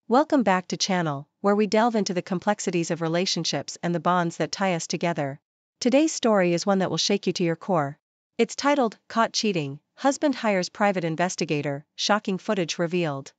Welcome back to channel, where we delve into the complexities of relationships and the bonds that tie us together. Today's story is one that will shake you to your core. It's titled, Caught Cheating, Husband Hires Private Investigator, Shocking Footage Revealed.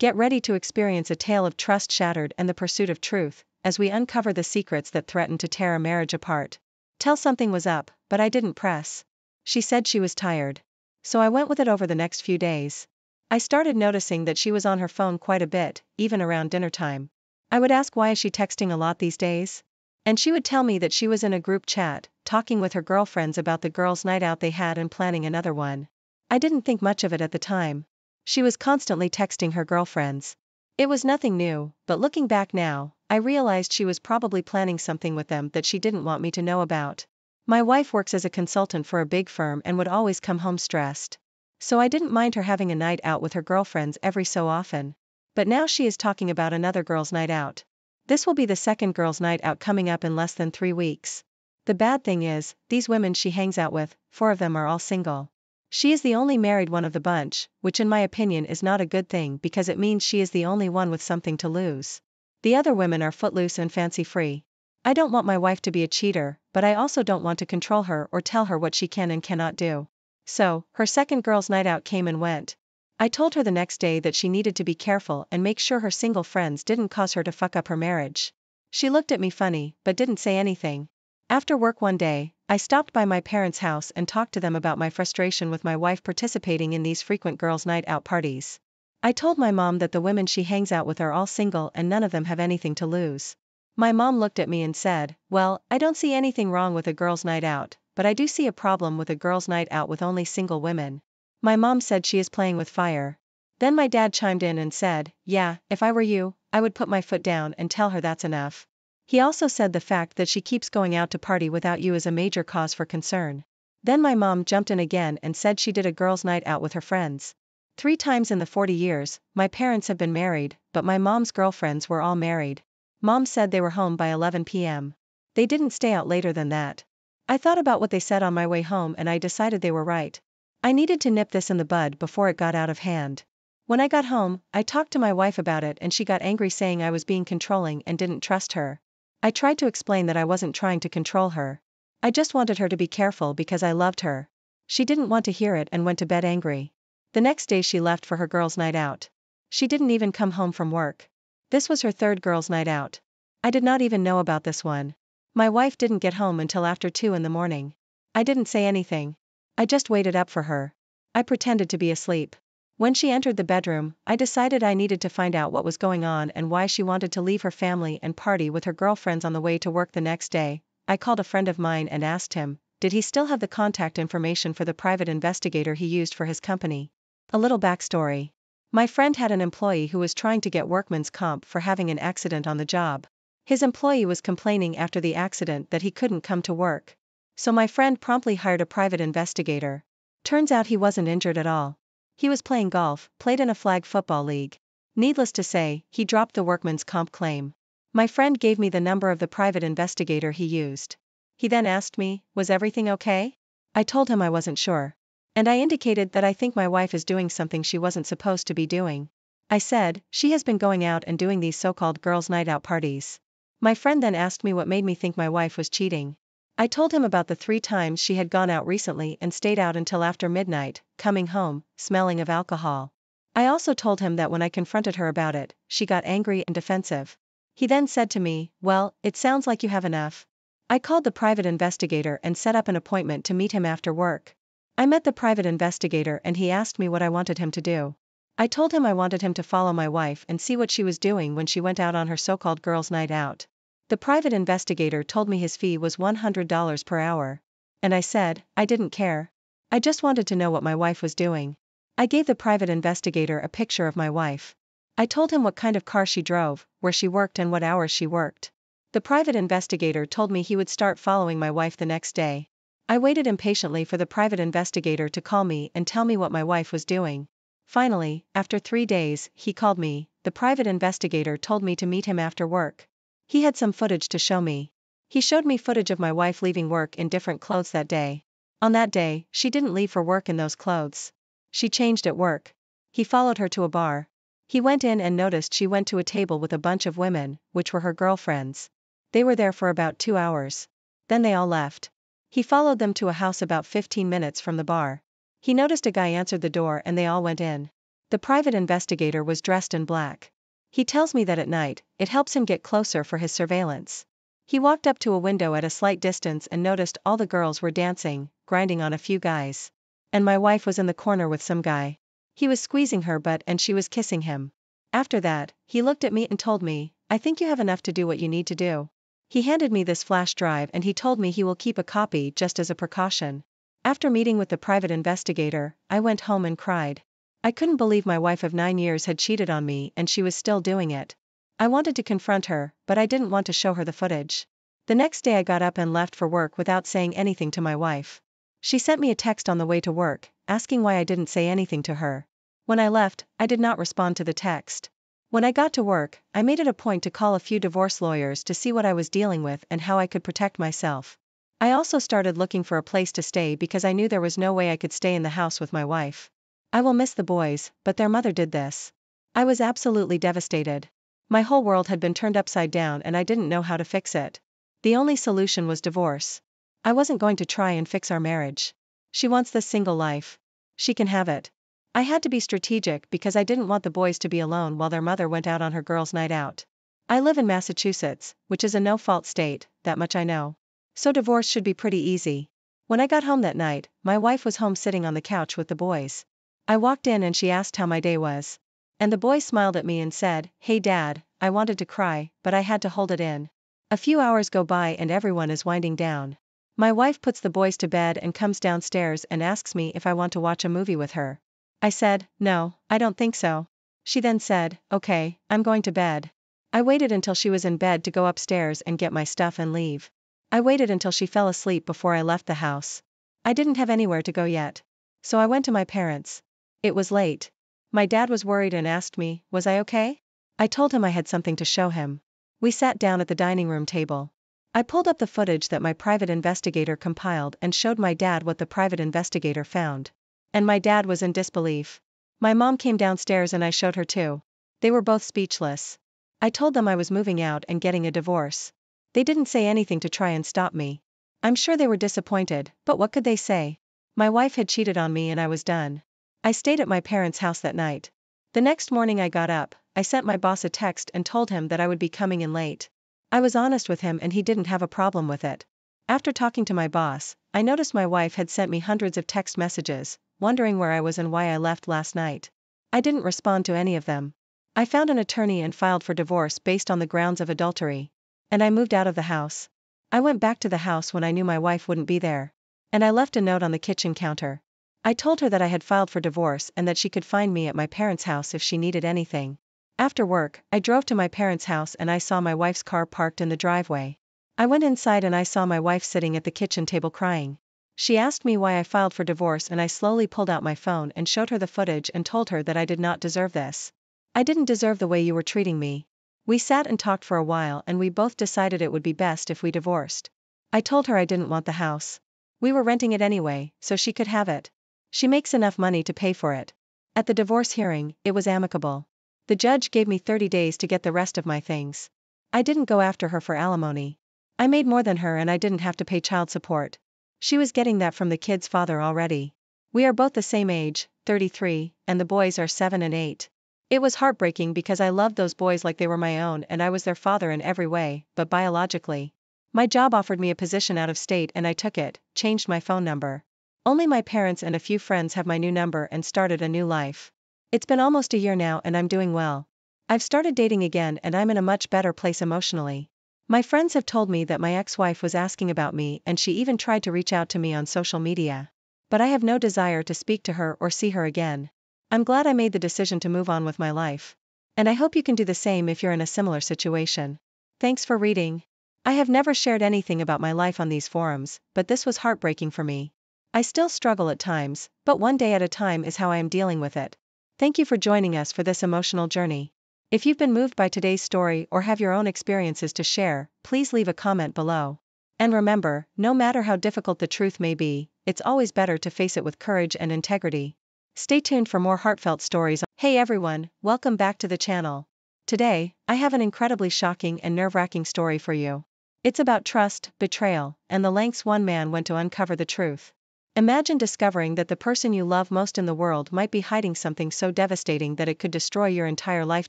Get ready to experience a tale of trust shattered and the pursuit of truth, as we uncover the secrets that threaten to tear a marriage apart. Tell something was up, but I didn't press. She said she was tired. So I went with it over the next few days. I started noticing that she was on her phone quite a bit, even around dinner time. I would ask, why is she texting a lot these days? And she would tell me that she was in a group chat, talking with her girlfriends about the girls' night out they had and planning another one. I didn't think much of it at the time. She was constantly texting her girlfriends. It was nothing new, but looking back now, I realized she was probably planning something with them that she didn't want me to know about. My wife works as a consultant for a big firm and would always come home stressed. So I didn't mind her having a night out with her girlfriends every so often. But now she is talking about another girls' night out. This will be the second girls' night out coming up in less than 3 weeks. The bad thing is, these women she hangs out with, 4 of them are all single. She is the only married one of the bunch, which in my opinion is not a good thing because it means she is the only one with something to lose. The other women are footloose and fancy-free. I don't want my wife to be a cheater, but I also don't want to control her or tell her what she can and cannot do. So, her second girls' night out came and went. I told her the next day that she needed to be careful and make sure her single friends didn't cause her to fuck up her marriage. She looked at me funny, but didn't say anything. After work one day, I stopped by my parents' house and talked to them about my frustration with my wife participating in these frequent girls' night out parties. I told my mom that the women she hangs out with are all single and none of them have anything to lose. My mom looked at me and said, "Well, I don't see anything wrong with a girls' night out, but I do see a problem with a girls' night out with only single women." My mom said she is playing with fire. Then my dad chimed in and said, "Yeah, if I were you, I would put my foot down and tell her that's enough." He also said the fact that she keeps going out to party without you is a major cause for concern. Then my mom jumped in again and said she did a girls' night out with her friends. 3 times in the 40 years, my parents have been married, but my mom's girlfriends were all married. Mom said they were home by 11 p.m. They didn't stay out later than that. I thought about what they said on my way home and I decided they were right. I needed to nip this in the bud before it got out of hand. When I got home, I talked to my wife about it and she got angry saying I was being controlling and didn't trust her. I tried to explain that I wasn't trying to control her. I just wanted her to be careful because I loved her. She didn't want to hear it and went to bed angry. The next day she left for her girls' night out. She didn't even come home from work. This was her 3rd girls' night out. I did not even know about this one. My wife didn't get home until after 2 in the morning. I didn't say anything. I just waited up for her. I pretended to be asleep. When she entered the bedroom, I decided I needed to find out what was going on and why she wanted to leave her family and party with her girlfriends on the way to work the next day. I called a friend of mine and asked him, did he still have the contact information for the private investigator he used for his company? A little backstory. My friend had an employee who was trying to get workman's comp for having an accident on the job. His employee was complaining after the accident that he couldn't come to work. So my friend promptly hired a private investigator. Turns out he wasn't injured at all. He was playing golf, played in a flag football league. Needless to say, he dropped the workman's comp claim. My friend gave me the number of the private investigator he used. He then asked me, was everything okay? I told him I wasn't sure. And I indicated that I think my wife is doing something she wasn't supposed to be doing. I said, she has been going out and doing these so-called girls' night out parties. My friend then asked me what made me think my wife was cheating. I told him about the 3 times she had gone out recently and stayed out until after midnight, coming home, smelling of alcohol. I also told him that when I confronted her about it, she got angry and defensive. He then said to me, well, it sounds like you have enough. I called the private investigator and set up an appointment to meet him after work. I met the private investigator and he asked me what I wanted him to do. I told him I wanted him to follow my wife and see what she was doing when she went out on her so-called girls' night out. The private investigator told me his fee was $100 per hour. And I said, I didn't care. I just wanted to know what my wife was doing. I gave the private investigator a picture of my wife. I told him what kind of car she drove, where she worked and what hours she worked. The private investigator told me he would start following my wife the next day. I waited impatiently for the private investigator to call me and tell me what my wife was doing. Finally, after 3 days, he called me. The private investigator told me to meet him after work. He had some footage to show me. He showed me footage of my wife leaving work in different clothes that day. On that day, she didn't leave for work in those clothes. She changed at work. He followed her to a bar. He went in and noticed she went to a table with a bunch of women, which were her girlfriends. They were there for about 2 hours. Then they all left. He followed them to a house about 15 minutes from the bar. He noticed a guy answered the door and they all went in. The private investigator was dressed in black. He tells me that at night, it helps him get closer for his surveillance. He walked up to a window at a slight distance and noticed all the girls were dancing, grinding on a few guys. And my wife was in the corner with some guy. He was squeezing her butt and she was kissing him. After that, he looked at me and told me, "I think you have enough to do what you need to do." He handed me this flash drive and he told me he will keep a copy just as a precaution. After meeting with the private investigator, I went home and cried. I couldn't believe my wife of 9 years had cheated on me and she was still doing it. I wanted to confront her, but I didn't want to show her the footage. The next day I got up and left for work without saying anything to my wife. She sent me a text on the way to work, asking why I didn't say anything to her. When I left, I did not respond to the text. When I got to work, I made it a point to call a few divorce lawyers to see what I was dealing with and how I could protect myself. I also started looking for a place to stay because I knew there was no way I could stay in the house with my wife. I will miss the boys, but their mother did this. I was absolutely devastated. My whole world had been turned upside down and I didn't know how to fix it. The only solution was divorce. I wasn't going to try and fix our marriage. She wants this single life. She can have it. I had to be strategic because I didn't want the boys to be alone while their mother went out on her girls' night out. I live in Massachusetts, which is a no-fault state, that much I know. So divorce should be pretty easy. When I got home that night, my wife was home sitting on the couch with the boys. I walked in and she asked how my day was. And the boy smiled at me and said, "Hey Dad," I wanted to cry, but I had to hold it in. A few hours go by and everyone is winding down. My wife puts the boys to bed and comes downstairs and asks me if I want to watch a movie with her. I said, "No, I don't think so." She then said, "Okay, I'm going to bed." I waited until she was in bed to go upstairs and get my stuff and leave. I waited until she fell asleep before I left the house. I didn't have anywhere to go yet. So I went to my parents'. It was late. My dad was worried and asked me, was I okay? I told him I had something to show him. We sat down at the dining room table. I pulled up the footage that my private investigator compiled and showed my dad what the private investigator found. And my dad was in disbelief. My mom came downstairs and I showed her too. They were both speechless. I told them I was moving out and getting a divorce. They didn't say anything to try and stop me. I'm sure they were disappointed, but what could they say? My wife had cheated on me and I was done. I stayed at my parents' house that night. The next morning I got up, I sent my boss a text and told him that I would be coming in late. I was honest with him and he didn't have a problem with it. After talking to my boss, I noticed my wife had sent me hundreds of text messages, wondering where I was and why I left last night. I didn't respond to any of them. I found an attorney and filed for divorce based on the grounds of adultery. And I moved out of the house. I went back to the house when I knew my wife wouldn't be there. And I left a note on the kitchen counter. I told her that I had filed for divorce and that she could find me at my parents' house if she needed anything. After work, I drove to my parents' house and I saw my wife's car parked in the driveway. I went inside and I saw my wife sitting at the kitchen table crying. She asked me why I filed for divorce and I slowly pulled out my phone and showed her the footage and told her that I did not deserve this. I didn't deserve the way you were treating me. We sat and talked for a while and we both decided it would be best if we divorced. I told her I didn't want the house. We were renting it anyway, so she could have it. She makes enough money to pay for it. At the divorce hearing, it was amicable. The judge gave me 30 days to get the rest of my things. I didn't go after her for alimony. I made more than her and I didn't have to pay child support. She was getting that from the kid's father already. We are both the same age, 33, and the boys are 7 and 8. It was heartbreaking because I loved those boys like they were my own and I was their father in every way, but biologically. My job offered me a position out of state and I took it, changed my phone number. Only my parents and a few friends have my new number and started a new life. It's been almost a year now and I'm doing well. I've started dating again and I'm in a much better place emotionally. My friends have told me that my ex-wife was asking about me and she even tried to reach out to me on social media. But I have no desire to speak to her or see her again. I'm glad I made the decision to move on with my life. And I hope you can do the same if you're in a similar situation. Thanks for reading. I have never shared anything about my life on these forums, but this was heartbreaking for me. I still struggle at times, but one day at a time is how I am dealing with it. Thank you for joining us for this emotional journey. If you've been moved by today's story or have your own experiences to share, please leave a comment below. And remember, no matter how difficult the truth may be, it's always better to face it with courage and integrity. Stay tuned for more heartfelt stories. Hey everyone, welcome back to the channel. Today, I have an incredibly shocking and nerve-wracking story for you. It's about trust, betrayal, and the lengths one man went to uncover the truth. Imagine discovering that the person you love most in the world might be hiding something so devastating that it could destroy your entire life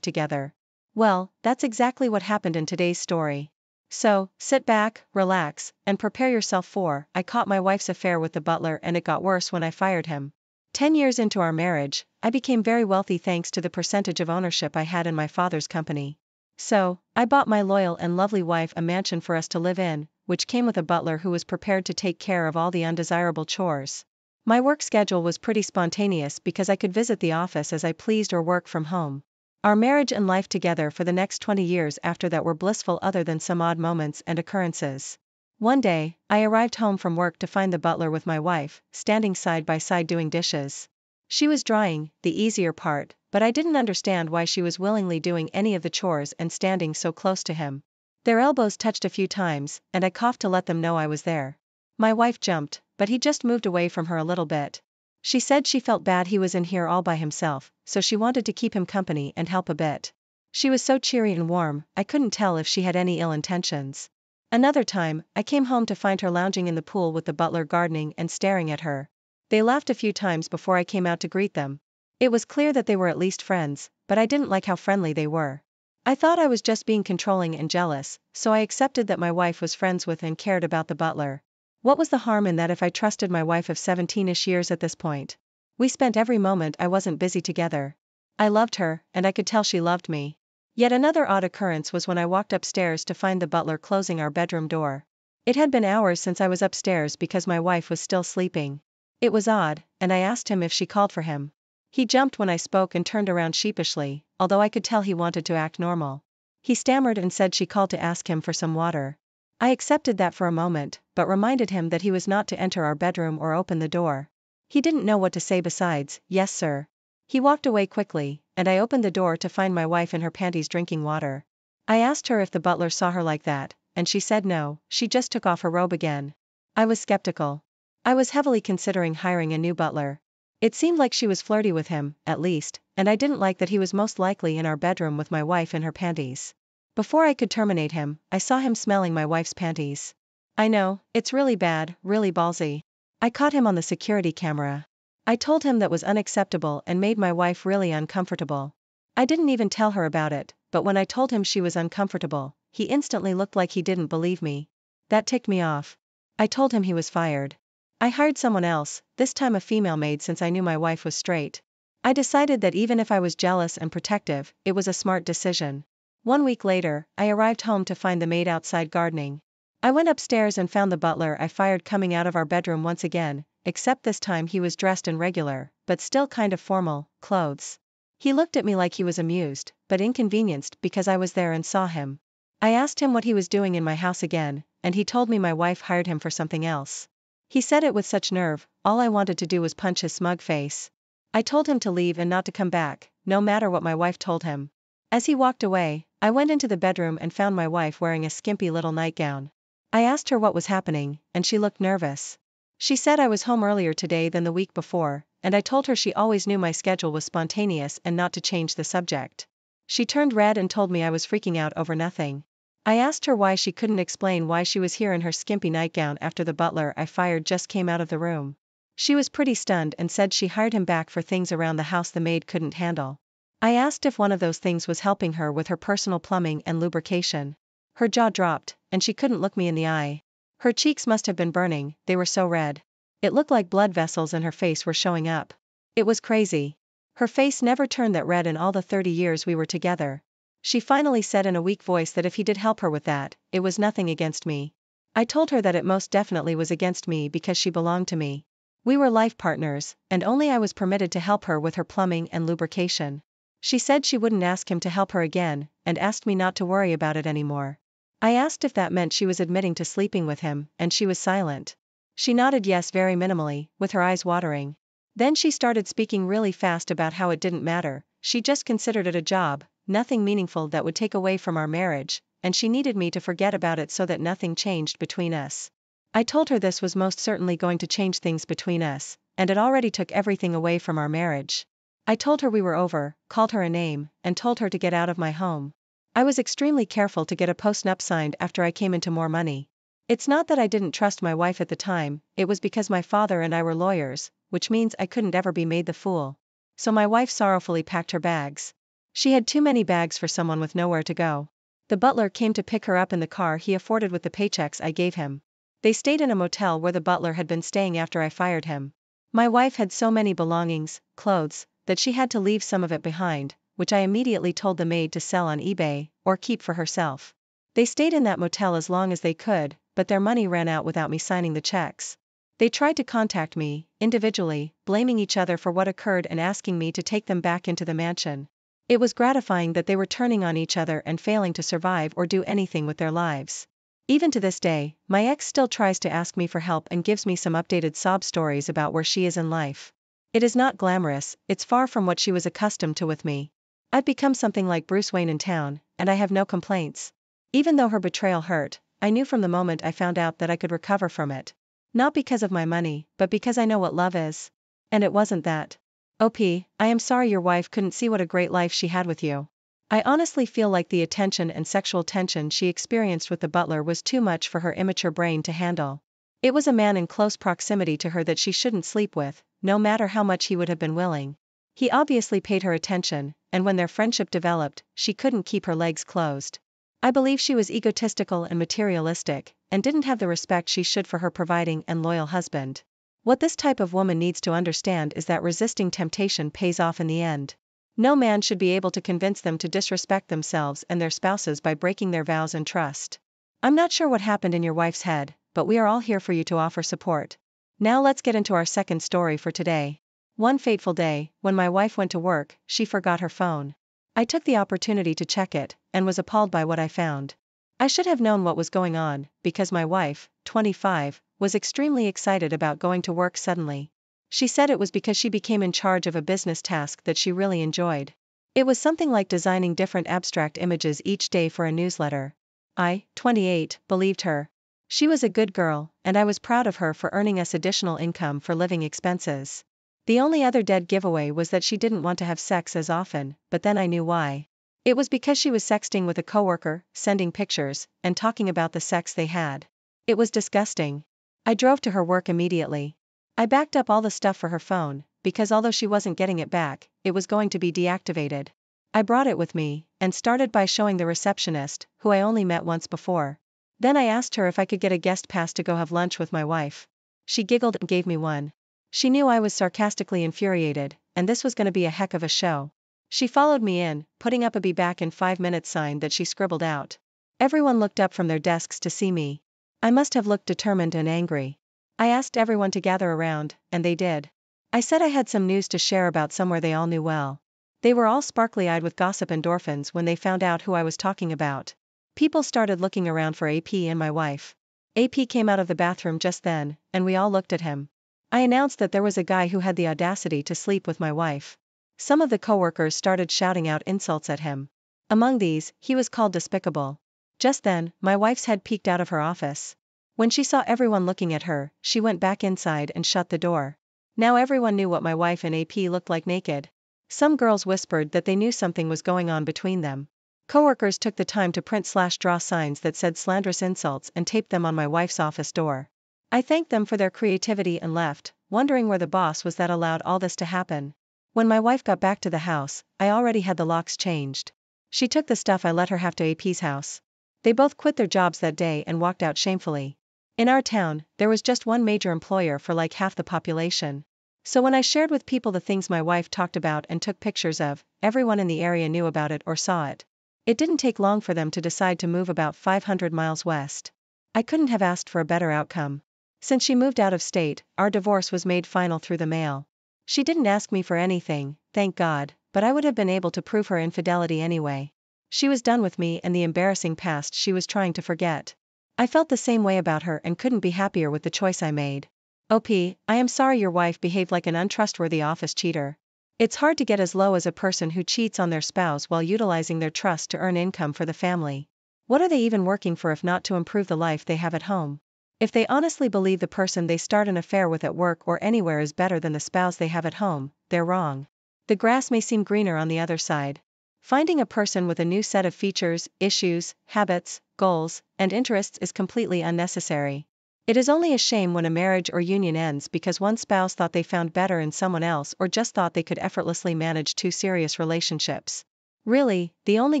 together. Well, that's exactly what happened in today's story. So, sit back, relax, and prepare yourself for, I caught my wife's affair with the butler and it got worse when I fired him. 10 years into our marriage, I became very wealthy thanks to the percentage of ownership I had in my father's company. So, I bought my loyal and lovely wife a mansion for us to live in, which came with a butler who was prepared to take care of all the undesirable chores. My work schedule was pretty spontaneous because I could visit the office as I pleased or work from home. Our marriage and life together for the next 20 years after that were blissful other than some odd moments and occurrences. One day, I arrived home from work to find the butler with my wife, standing side by side doing dishes. She was drying, the easier part, but I didn't understand why she was willingly doing any of the chores and standing so close to him. Their elbows touched a few times, and I coughed to let them know I was there. My wife jumped, but he just moved away from her a little bit. She said she felt bad he was in here all by himself, so she wanted to keep him company and help a bit. She was so cheery and warm, I couldn't tell if she had any ill intentions. Another time, I came home to find her lounging in the pool with the butler gardening and staring at her. They laughed a few times before I came out to greet them. It was clear that they were at least friends, but I didn't like how friendly they were. I thought I was just being controlling and jealous, so I accepted that my wife was friends with and cared about the butler. What was the harm in that if I trusted my wife of 17-ish years at this point? We spent every moment I wasn't busy together. I loved her, and I could tell she loved me. Yet another odd occurrence was when I walked upstairs to find the butler closing our bedroom door. It had been hours since I was upstairs because my wife was still sleeping. It was odd, and I asked him if she called for him. He jumped when I spoke and turned around sheepishly, although I could tell he wanted to act normal. He stammered and said she called to ask him for some water. I accepted that for a moment, but reminded him that he was not to enter our bedroom or open the door. He didn't know what to say besides, "Yes, sir." He walked away quickly, and I opened the door to find my wife in her panties drinking water. I asked her if the butler saw her like that, and she said no, she just took off her robe again. I was skeptical. I was heavily considering hiring a new butler. It seemed like she was flirty with him, at least, and I didn't like that he was most likely in our bedroom with my wife in her panties. Before I could terminate him, I saw him smelling my wife's panties. I know, it's really bad, really ballsy. I caught him on the security camera. I told him that was unacceptable and made my wife really uncomfortable. I didn't even tell her about it, but when I told him she was uncomfortable, he instantly looked like he didn't believe me. That ticked me off. I told him he was fired. I hired someone else, this time a female maid since I knew my wife was straight. I decided that even if I was jealous and protective, it was a smart decision. 1 week later, I arrived home to find the maid outside gardening. I went upstairs and found the butler I fired coming out of our bedroom once again, except this time he was dressed in regular, but still kind of formal, clothes. He looked at me like he was amused, but inconvenienced because I was there and saw him. I asked him what he was doing in my house again, and he told me my wife hired him for something else. He said it with such nerve, all I wanted to do was punch his smug face. I told him to leave and not to come back, no matter what my wife told him. As he walked away, I went into the bedroom and found my wife wearing a skimpy little nightgown. I asked her what was happening, and she looked nervous. She said I was home earlier today than the week before, and I told her she always knew my schedule was spontaneous and not to change the subject. She turned red and told me I was freaking out over nothing. I asked her why she couldn't explain why she was here in her skimpy nightgown after the butler I fired just came out of the room. She was pretty stunned and said she hired him back for things around the house the maid couldn't handle. I asked if one of those things was helping her with her personal plumbing and lubrication. Her jaw dropped, and she couldn't look me in the eye. Her cheeks must have been burning, they were so red. It looked like blood vessels in her face were showing up. It was crazy. Her face never turned that red in all the 30 years we were together. She finally said in a weak voice that if he did help her with that, it was nothing against me. I told her that it most definitely was against me because she belonged to me. We were life partners, and only I was permitted to help her with her plumbing and lubrication. She said she wouldn't ask him to help her again, and asked me not to worry about it anymore. I asked if that meant she was admitting to sleeping with him, and she was silent. She nodded yes very minimally, with her eyes watering. Then she started speaking really fast about how it didn't matter, she just considered it a job, nothing meaningful that would take away from our marriage, and she needed me to forget about it so that nothing changed between us. I told her this was most certainly going to change things between us, and it already took everything away from our marriage. I told her we were over, called her a name, and told her to get out of my home. I was extremely careful to get a post-nup signed after I came into more money. It's not that I didn't trust my wife at the time, it was because my father and I were lawyers, which means I couldn't ever be made the fool. So my wife sorrowfully packed her bags. She had too many bags for someone with nowhere to go. The butler came to pick her up in the car he afforded with the paychecks I gave him. They stayed in a motel where the butler had been staying after I fired him. My wife had so many belongings, clothes, that she had to leave some of it behind, which I immediately told the maid to sell on eBay, or keep for herself. They stayed in that motel as long as they could, but their money ran out without me signing the checks. They tried to contact me, individually, blaming each other for what occurred and asking me to take them back into the mansion. It was gratifying that they were turning on each other and failing to survive or do anything with their lives. Even to this day, my ex still tries to ask me for help and gives me some updated sob stories about where she is in life. It is not glamorous, it's far from what she was accustomed to with me. I've become something like Bruce Wayne in town, and I have no complaints. Even though her betrayal hurt, I knew from the moment I found out that I could recover from it. Not because of my money, but because I know what love is. And it wasn't that. I am sorry your wife couldn't see what a great life she had with you. I honestly feel like the attention and sexual tension she experienced with the butler was too much for her immature brain to handle. It was a man in close proximity to her that she shouldn't sleep with, no matter how much he would have been willing. He obviously paid her attention, and when their friendship developed, she couldn't keep her legs closed. I believe she was egotistical and materialistic, and didn't have the respect she should for her providing and loyal husband. What this type of woman needs to understand is that resisting temptation pays off in the end. No man should be able to convince them to disrespect themselves and their spouses by breaking their vows and trust. I'm not sure what happened in your wife's head, but we are all here for you to offer support. Now let's get into our second story for today. One fateful day, when my wife went to work, she forgot her phone. I took the opportunity to check it, and was appalled by what I found. I should have known what was going on, because my wife, 25, was extremely excited about going to work suddenly. She said it was because she became in charge of a business task that she really enjoyed. It was something like designing different abstract images each day for a newsletter. I, 28, believed her. She was a good girl, and I was proud of her for earning us additional income for living expenses. The only other dead giveaway was that she didn't want to have sex as often, but then I knew why. It was because she was sexting with a coworker, sending pictures, and talking about the sex they had. It was disgusting. I drove to her work immediately. I backed up all the stuff for her phone, because although she wasn't getting it back, it was going to be deactivated. I brought it with me, and started by showing the receptionist, who I only met once before. Then I asked her if I could get a guest pass to go have lunch with my wife. She giggled and gave me one. She knew I was sarcastically infuriated, and this was going to be a heck of a show. She followed me in, putting up a "be back in 5 minutes" sign that she scribbled out. Everyone looked up from their desks to see me. I must have looked determined and angry. I asked everyone to gather around, and they did. I said I had some news to share about somewhere they all knew well. They were all sparkly-eyed with gossip endorphins when they found out who I was talking about. People started looking around for AP and my wife. AP came out of the bathroom just then, and we all looked at him. I announced that there was a guy who had the audacity to sleep with my wife. Some of the coworkers started shouting out insults at him. Among these, he was called despicable. Just then, my wife's head peeked out of her office. When she saw everyone looking at her, she went back inside and shut the door. Now everyone knew what my wife and AP looked like naked. Some girls whispered that they knew something was going on between them. Coworkers took the time to print/draw signs that said slanderous insults and taped them on my wife's office door. I thanked them for their creativity and left, wondering where the boss was that allowed all this to happen. When my wife got back to the house, I already had the locks changed. She took the stuff I let her have to AP's house. They both quit their jobs that day and walked out shamefully. In our town, there was just one major employer for like half the population. So when I shared with people the things my wife talked about and took pictures of, everyone in the area knew about it or saw it. It didn't take long for them to decide to move about 500 miles west. I couldn't have asked for a better outcome. Since she moved out of state, our divorce was made final through the mail. She didn't ask me for anything, thank God, but I would have been able to prove her infidelity anyway. She was done with me and the embarrassing past she was trying to forget. I felt the same way about her and couldn't be happier with the choice I made. I am sorry your wife behaved like an untrustworthy office cheater. It's hard to get as low as a person who cheats on their spouse while utilizing their trust to earn income for the family. What are they even working for if not to improve the life they have at home? If they honestly believe the person they start an affair with at work or anywhere is better than the spouse they have at home, they're wrong. The grass may seem greener on the other side. Finding a person with a new set of features, issues, habits, goals, and interests is completely unnecessary. It is only a shame when a marriage or union ends because one spouse thought they found better in someone else or just thought they could effortlessly manage two serious relationships. Really, the only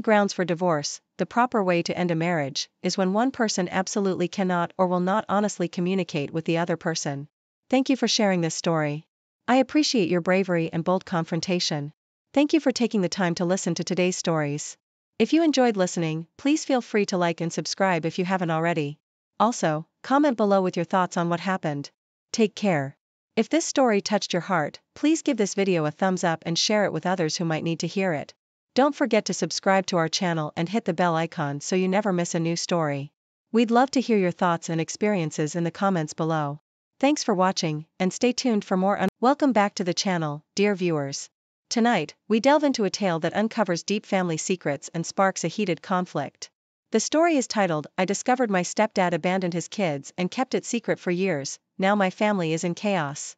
grounds for divorce, the proper way to end a marriage, is when one person absolutely cannot or will not honestly communicate with the other person. Thank you for sharing this story. I appreciate your bravery and bold confrontation. Thank you for taking the time to listen to today's stories. If you enjoyed listening, please feel free to like and subscribe if you haven't already. Also, comment below with your thoughts on what happened. Take care. If this story touched your heart, please give this video a thumbs up and share it with others who might need to hear it. Don't forget to subscribe to our channel and hit the bell icon so you never miss a new story. We'd love to hear your thoughts and experiences in the comments below. Thanks for watching, and stay tuned for more. Welcome back to the channel, dear viewers. Tonight, we delve into a tale that uncovers deep family secrets and sparks a heated conflict. The story is titled, I Discovered My Stepdad Abandoned His Kids and Kept It Secret for Years, Now My Family is in Chaos.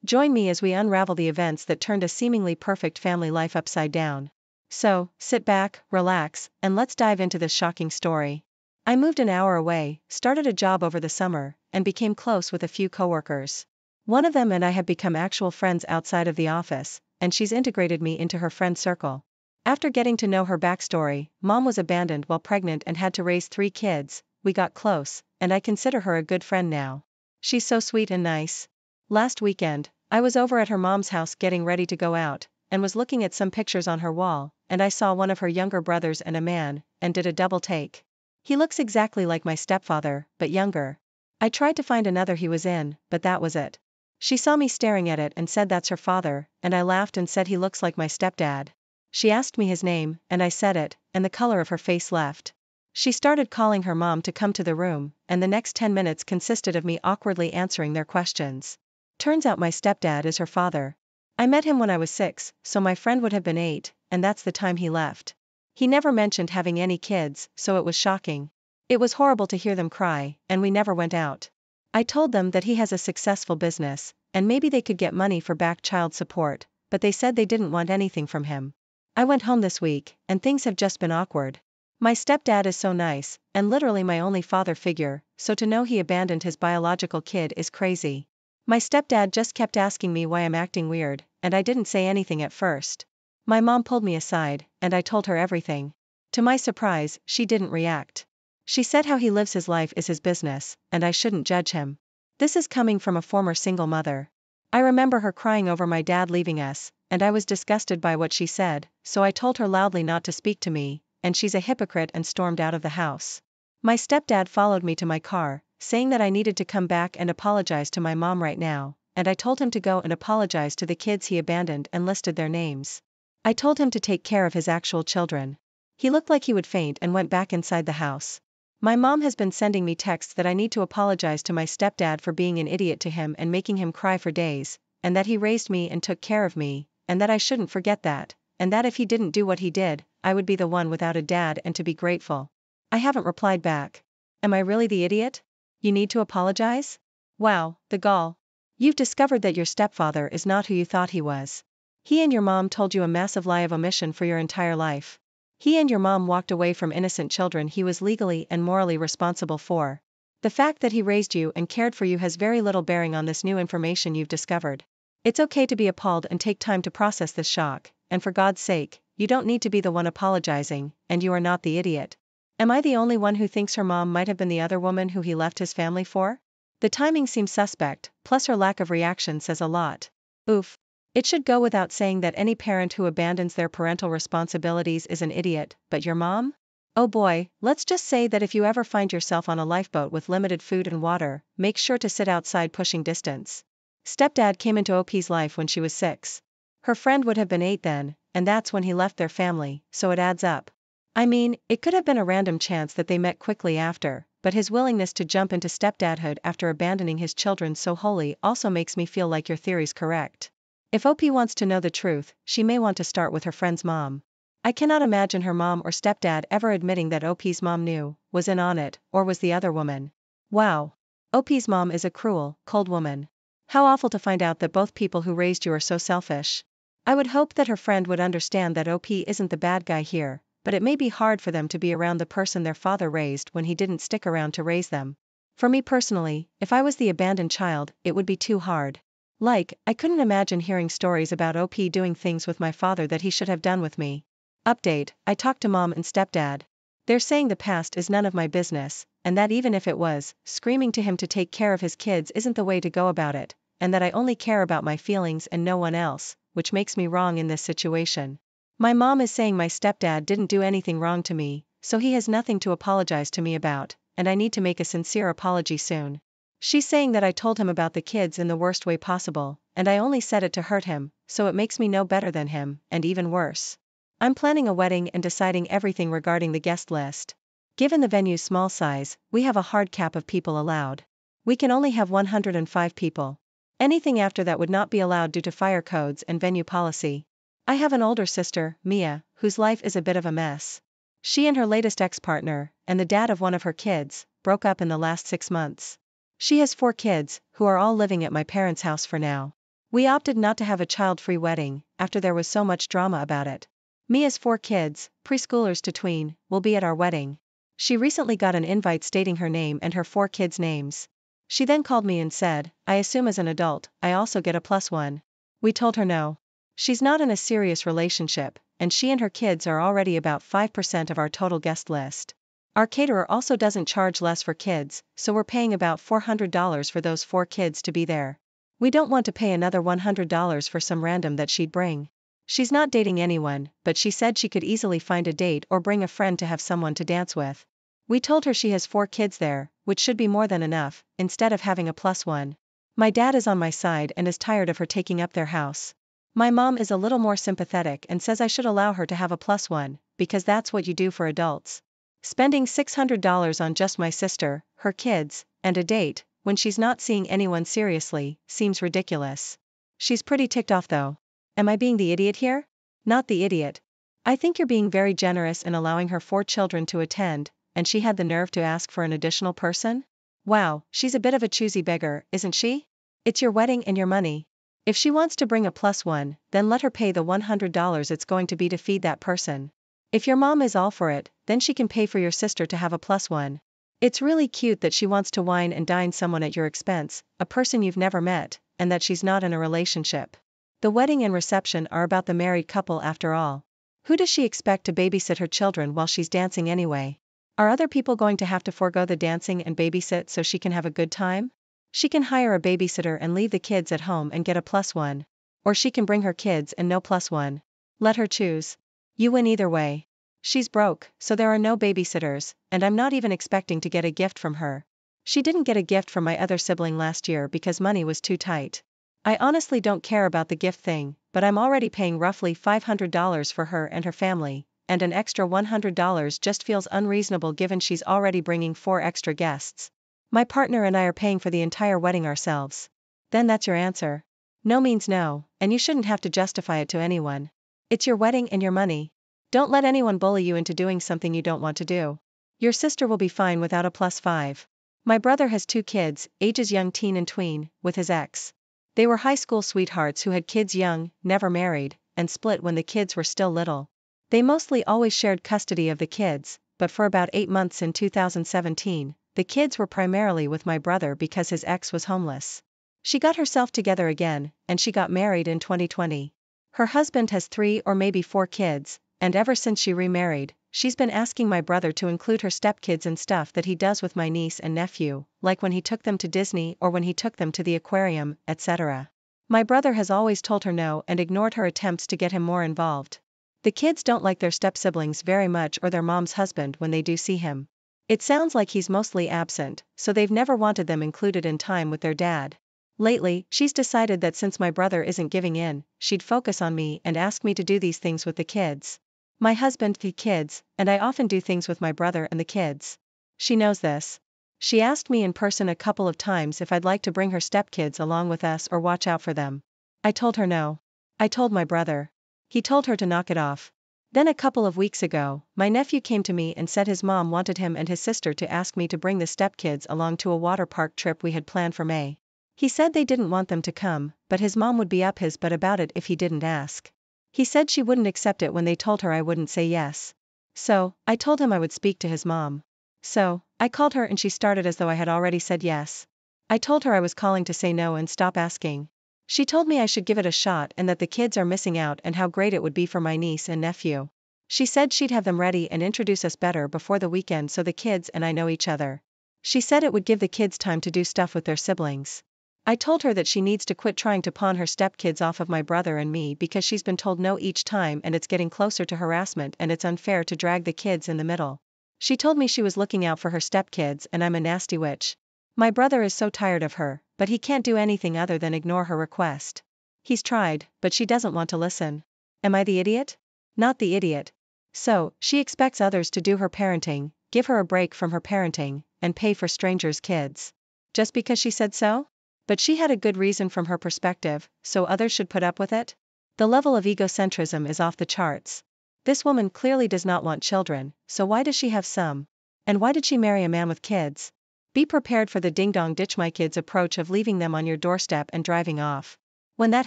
Join me as we unravel the events that turned a seemingly perfect family life upside down. So, sit back, relax, and let's dive into this shocking story. I moved an hour away, started a job over the summer, and became close with a few coworkers. One of them and I have become actual friends outside of the office, and she's integrated me into her friend circle. After getting to know her backstory, mom was abandoned while pregnant and had to raise 3 kids, we got close, and I consider her a good friend now. She's so sweet and nice. Last weekend, I was over at her mom's house getting ready to go out, and was looking at some pictures on her wall, and I saw one of her younger brothers and a man, and did a double take. He looks exactly like my stepfather, but younger. I tried to find another he was in, but that was it. She saw me staring at it and said that's her father, and I laughed and said he looks like my stepdad. She asked me his name, and I said it, and the color of her face left. She started calling her mom to come to the room, and the next 10 minutes consisted of me awkwardly answering their questions. Turns out my stepdad is her father. I met him when I was 6, so my friend would have been 8, and that's the time he left. He never mentioned having any kids, so it was shocking. It was horrible to hear them cry, and we never went out. I told them that he has a successful business, and maybe they could get money for back child support, but they said they didn't want anything from him. I went home this week, and things have just been awkward. My stepdad is so nice, and literally my only father figure, so to know he abandoned his biological kid is crazy. My stepdad just kept asking me why I'm acting weird, and I didn't say anything at first. My mom pulled me aside, and I told her everything. To my surprise, she didn't react. She said how he lives his life is his business, and I shouldn't judge him. This is coming from a former single mother. I remember her crying over my dad leaving us, and I was disgusted by what she said, so I told her loudly not to speak to me, and she's a hypocrite and stormed out of the house. My stepdad followed me to my car, saying that I needed to come back and apologize to my mom right now, and I told him to go and apologize to the kids he abandoned and listed their names. I told him to take care of his actual children. He looked like he would faint and went back inside the house. My mom has been sending me texts that I need to apologize to my stepdad for being an idiot to him and making him cry for days, and that he raised me and took care of me, and that I shouldn't forget that, and that if he didn't do what he did, I would be the one without a dad and to be grateful. I haven't replied back. Am I really the idiot? You need to apologize? Wow, the gall. You've discovered that your stepfather is not who you thought he was. He and your mom told you a massive lie of omission for your entire life. He and your mom walked away from innocent children he was legally and morally responsible for. The fact that he raised you and cared for you has very little bearing on this new information you've discovered. It's okay to be appalled and take time to process this shock, and for God's sake, you don't need to be the one apologizing, and you are not the idiot. Am I the only one who thinks her mom might have been the other woman who he left his family for? The timing seems suspect, plus her lack of reaction says a lot. Oof. It should go without saying that any parent who abandons their parental responsibilities is an idiot, but your mom? Oh boy, let's just say that if you ever find yourself on a lifeboat with limited food and water, make sure to sit outside pushing distance. Stepdad came into OP's life when she was 6. Her friend would have been 8 then, and that's when he left their family, so it adds up. I mean, it could have been a random chance that they met quickly after, but his willingness to jump into stepdadhood after abandoning his children so wholly also makes me feel like your theory's correct. If OP wants to know the truth, she may want to start with her friend's mom. I cannot imagine her mom or stepdad ever admitting that OP's mom knew, was in on it, or was the other woman. Wow. OP's mom is a cruel, cold woman. How awful to find out that both people who raised you are so selfish. I would hope that her friend would understand that OP isn't the bad guy here, but it may be hard for them to be around the person their father raised when he didn't stick around to raise them. For me personally, if I was the abandoned child, it would be too hard. Like, I couldn't imagine hearing stories about OP doing things with my father that he should have done with me. Update, I talked to mom and stepdad. They're saying the past is none of my business, and that even if it was, screaming to him to take care of his kids isn't the way to go about it, and that I only care about my feelings and no one else, which makes me wrong in this situation. My mom is saying my stepdad didn't do anything wrong to me, so he has nothing to apologize to me about, and I need to make a sincere apology soon. She's saying that I told him about the kids in the worst way possible, and I only said it to hurt him, so it makes me no better than him, and even worse. I'm planning a wedding and deciding everything regarding the guest list. Given the venue's small size, we have a hard cap of people allowed. We can only have 105 people. Anything after that would not be allowed due to fire codes and venue policy. I have an older sister, Mia, whose life is a bit of a mess. She and her latest ex-partner, and the dad of one of her kids, broke up in the last 6 months. She has 4 kids, who are all living at my parents' house for now. We opted not to have a child-free wedding, after there was so much drama about it. Mia's 4 kids, preschoolers to tween, will be at our wedding. She recently got an invite stating her name and her 4 kids' names. She then called me and said, I assume as an adult, I also get a +1. We told her no. She's not in a serious relationship, and she and her kids are already about 5% of our total guest list. Our caterer also doesn't charge less for kids, so we're paying about $400 for those 4 kids to be there. We don't want to pay another $100 for some random that she'd bring. She's not dating anyone, but she said she could easily find a date or bring a friend to have someone to dance with. We told her she has 4 kids there, which should be more than enough, instead of having a +1. My dad is on my side and is tired of her taking up their house. My mom is a little more sympathetic and says I should allow her to have a +1, because that's what you do for adults. Spending $600 on just my sister, her kids, and a date, when she's not seeing anyone seriously, seems ridiculous. She's pretty ticked off though. Am I being the idiot here? Not the idiot. I think you're being very generous in allowing her 4 children to attend, and she had the nerve to ask for an additional person? Wow, she's a bit of a choosy beggar, isn't she? It's your wedding and your money. If she wants to bring a +1, then let her pay the $100 it's going to be to feed that person. If your mom is all for it, then she can pay for your sister to have a +1. It's really cute that she wants to wine and dine someone at your expense, a person you've never met, and that she's not in a relationship. The wedding and reception are about the married couple after all. Who does she expect to babysit her children while she's dancing anyway? Are other people going to have to forego the dancing and babysit so she can have a good time? She can hire a babysitter and leave the kids at home and get a +1. Or she can bring her kids and no +1. Let her choose. You win either way. She's broke, so there are no babysitters, and I'm not even expecting to get a gift from her. She didn't get a gift from my other sibling last year because money was too tight. I honestly don't care about the gift thing, but I'm already paying roughly $500 for her and her family, and an extra $100 just feels unreasonable given she's already bringing 4 extra guests. My partner and I are paying for the entire wedding ourselves. Then that's your answer. No means no, and you shouldn't have to justify it to anyone. It's your wedding and your money. Don't let anyone bully you into doing something you don't want to do. Your sister will be fine without a +5. My brother has 2 kids, ages young teen and tween, with his ex. They were high school sweethearts who had kids young, never married, and split when the kids were still little. They mostly always shared custody of the kids, but for about 8 months in 2017, the kids were primarily with my brother because his ex was homeless. She got herself together again, and she got married in 2020. Her husband has 3 or maybe 4 kids, and ever since she remarried, she's been asking my brother to include her stepkids in stuff that he does with my niece and nephew, like when he took them to Disney or when he took them to the aquarium, etc. My brother has always told her no and ignored her attempts to get him more involved. The kids don't like their step-siblings very much or their mom's husband when they do see him. It sounds like he's mostly absent, so they've never wanted them included in time with their dad. Lately, she's decided that since my brother isn't giving in, she'd focus on me and ask me to do these things with the kids. My husband, the kids, and I often do things with my brother and the kids. She knows this. She asked me in person a couple of times if I'd like to bring her stepkids along with us or watch out for them. I told her no. I told my brother. He told her to knock it off. Then a couple of weeks ago, my nephew came to me and said his mom wanted him and his sister to ask me to bring the stepkids along to a water park trip we had planned for May. He said they didn't want them to come, but his mom would be up his butt about it if he didn't ask. He said she wouldn't accept it when they told her I wouldn't say yes. So, I told him I would speak to his mom. So, I called her and she started as though I had already said yes. I told her I was calling to say no and stop asking. She told me I should give it a shot and that the kids are missing out and how great it would be for my niece and nephew. She said she'd have them ready and introduce us better before the weekend so the kids and I know each other. She said it would give the kids time to do stuff with their siblings. I told her that she needs to quit trying to pawn her stepkids off of my brother and me because she's been told no each time and it's getting closer to harassment and it's unfair to drag the kids in the middle. She told me she was looking out for her stepkids and I'm a nasty witch. My brother is so tired of her, but he can't do anything other than ignore her request. He's tried, but she doesn't want to listen. Am I the idiot? Not the idiot. So, she expects others to do her parenting, give her a break from her parenting, and pay for strangers' kids. Just because she said so? But she had a good reason from her perspective, so others should put up with it? The level of egocentrism is off the charts. This woman clearly does not want children, so why does she have some? And why did she marry a man with kids? Be prepared for the ding-dong ditch my kids approach of leaving them on your doorstep and driving off. When that